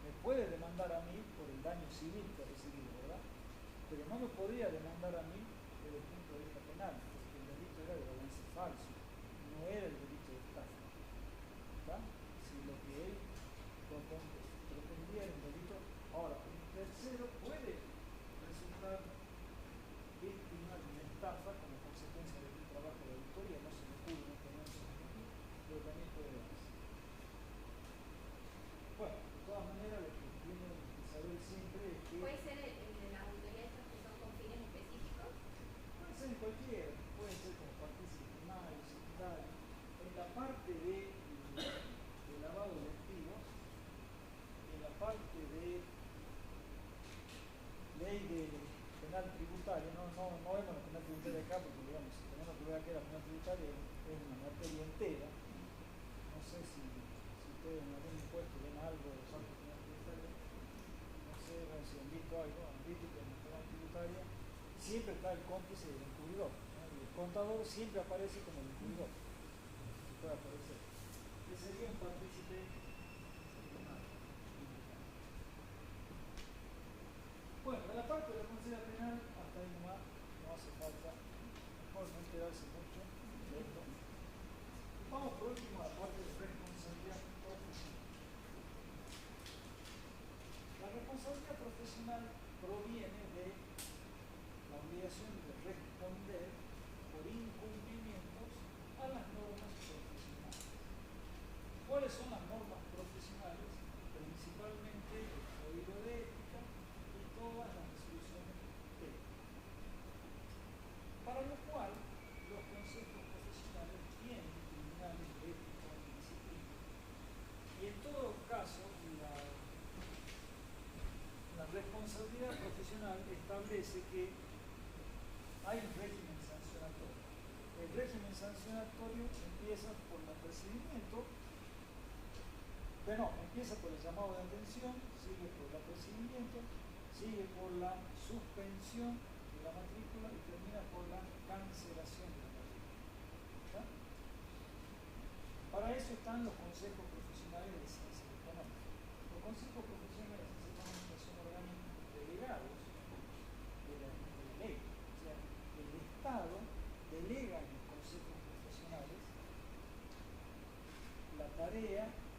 me puede demandar a mí por el daño civil que ha recibido, ¿verdad? Pero no me podría demandar a mí desde el punto de vista penal, porque el delito era de balance falso, no era el delito de estafa. ¿Está? Si lo que él pretendía era un delito. Ahora, un tercero puede resultar víctima de una estafa como consecuencia de un trabajo de auditoría, no se me ocurre, no tenemos pero también puede darse. Bueno, de todas maneras, lo que tienen que saber siempre es que ¿Puede ser el de la auditoría estos que son con fines específicos? puede ser cualquiera, puede ser como partícipe primario, secundario. En la parte de lavado de activos, en la parte de ley de penal tributaria, no vemos la penal tributaria acá, porque digamos, si tenemos que ver aquí la penal tributaria es una materia entera. No sé si ustedes en algún impuesto ven algo de los actos de penal tributaria, no sé si han visto algo, han visto que en la penal tributaria siempre está el cómplice del encubridor, ¿no? Y el contador siempre aparece como el encubridor, puede aparecer. Que sería un partícipe primario. Bueno, de la parte de la responsabilidad penal, hasta ahí nomás, no hace falta, mejor no enterarse mucho de esto. Vamos por último a la parte de responsabilidad profesional. La responsabilidad profesional proviene de la obligación de responder por incumplimientos a las normas profesionales. ¿Cuáles son las normas profesionales? Principalmente el código de ética y todas las resoluciones técnicas. Para lo cual, los consejos profesionales tienen tribunales de ética y disciplina. Y en todo caso, la responsabilidad profesional establece que hay un régimen sancionatorio. El régimen sancionatorio empieza por el apercibimiento, empieza por el llamado de atención, sigue por el apercibimiento, sigue por la suspensión de la matrícula y termina por la cancelación de la matrícula. ¿Está? Para eso están los consejos profesionales de ciencias económicas. Los consejos profesionales de ciencias económicas son organismos delegados de la ley. O sea, el Estado delega en los consejos profesionales la tarea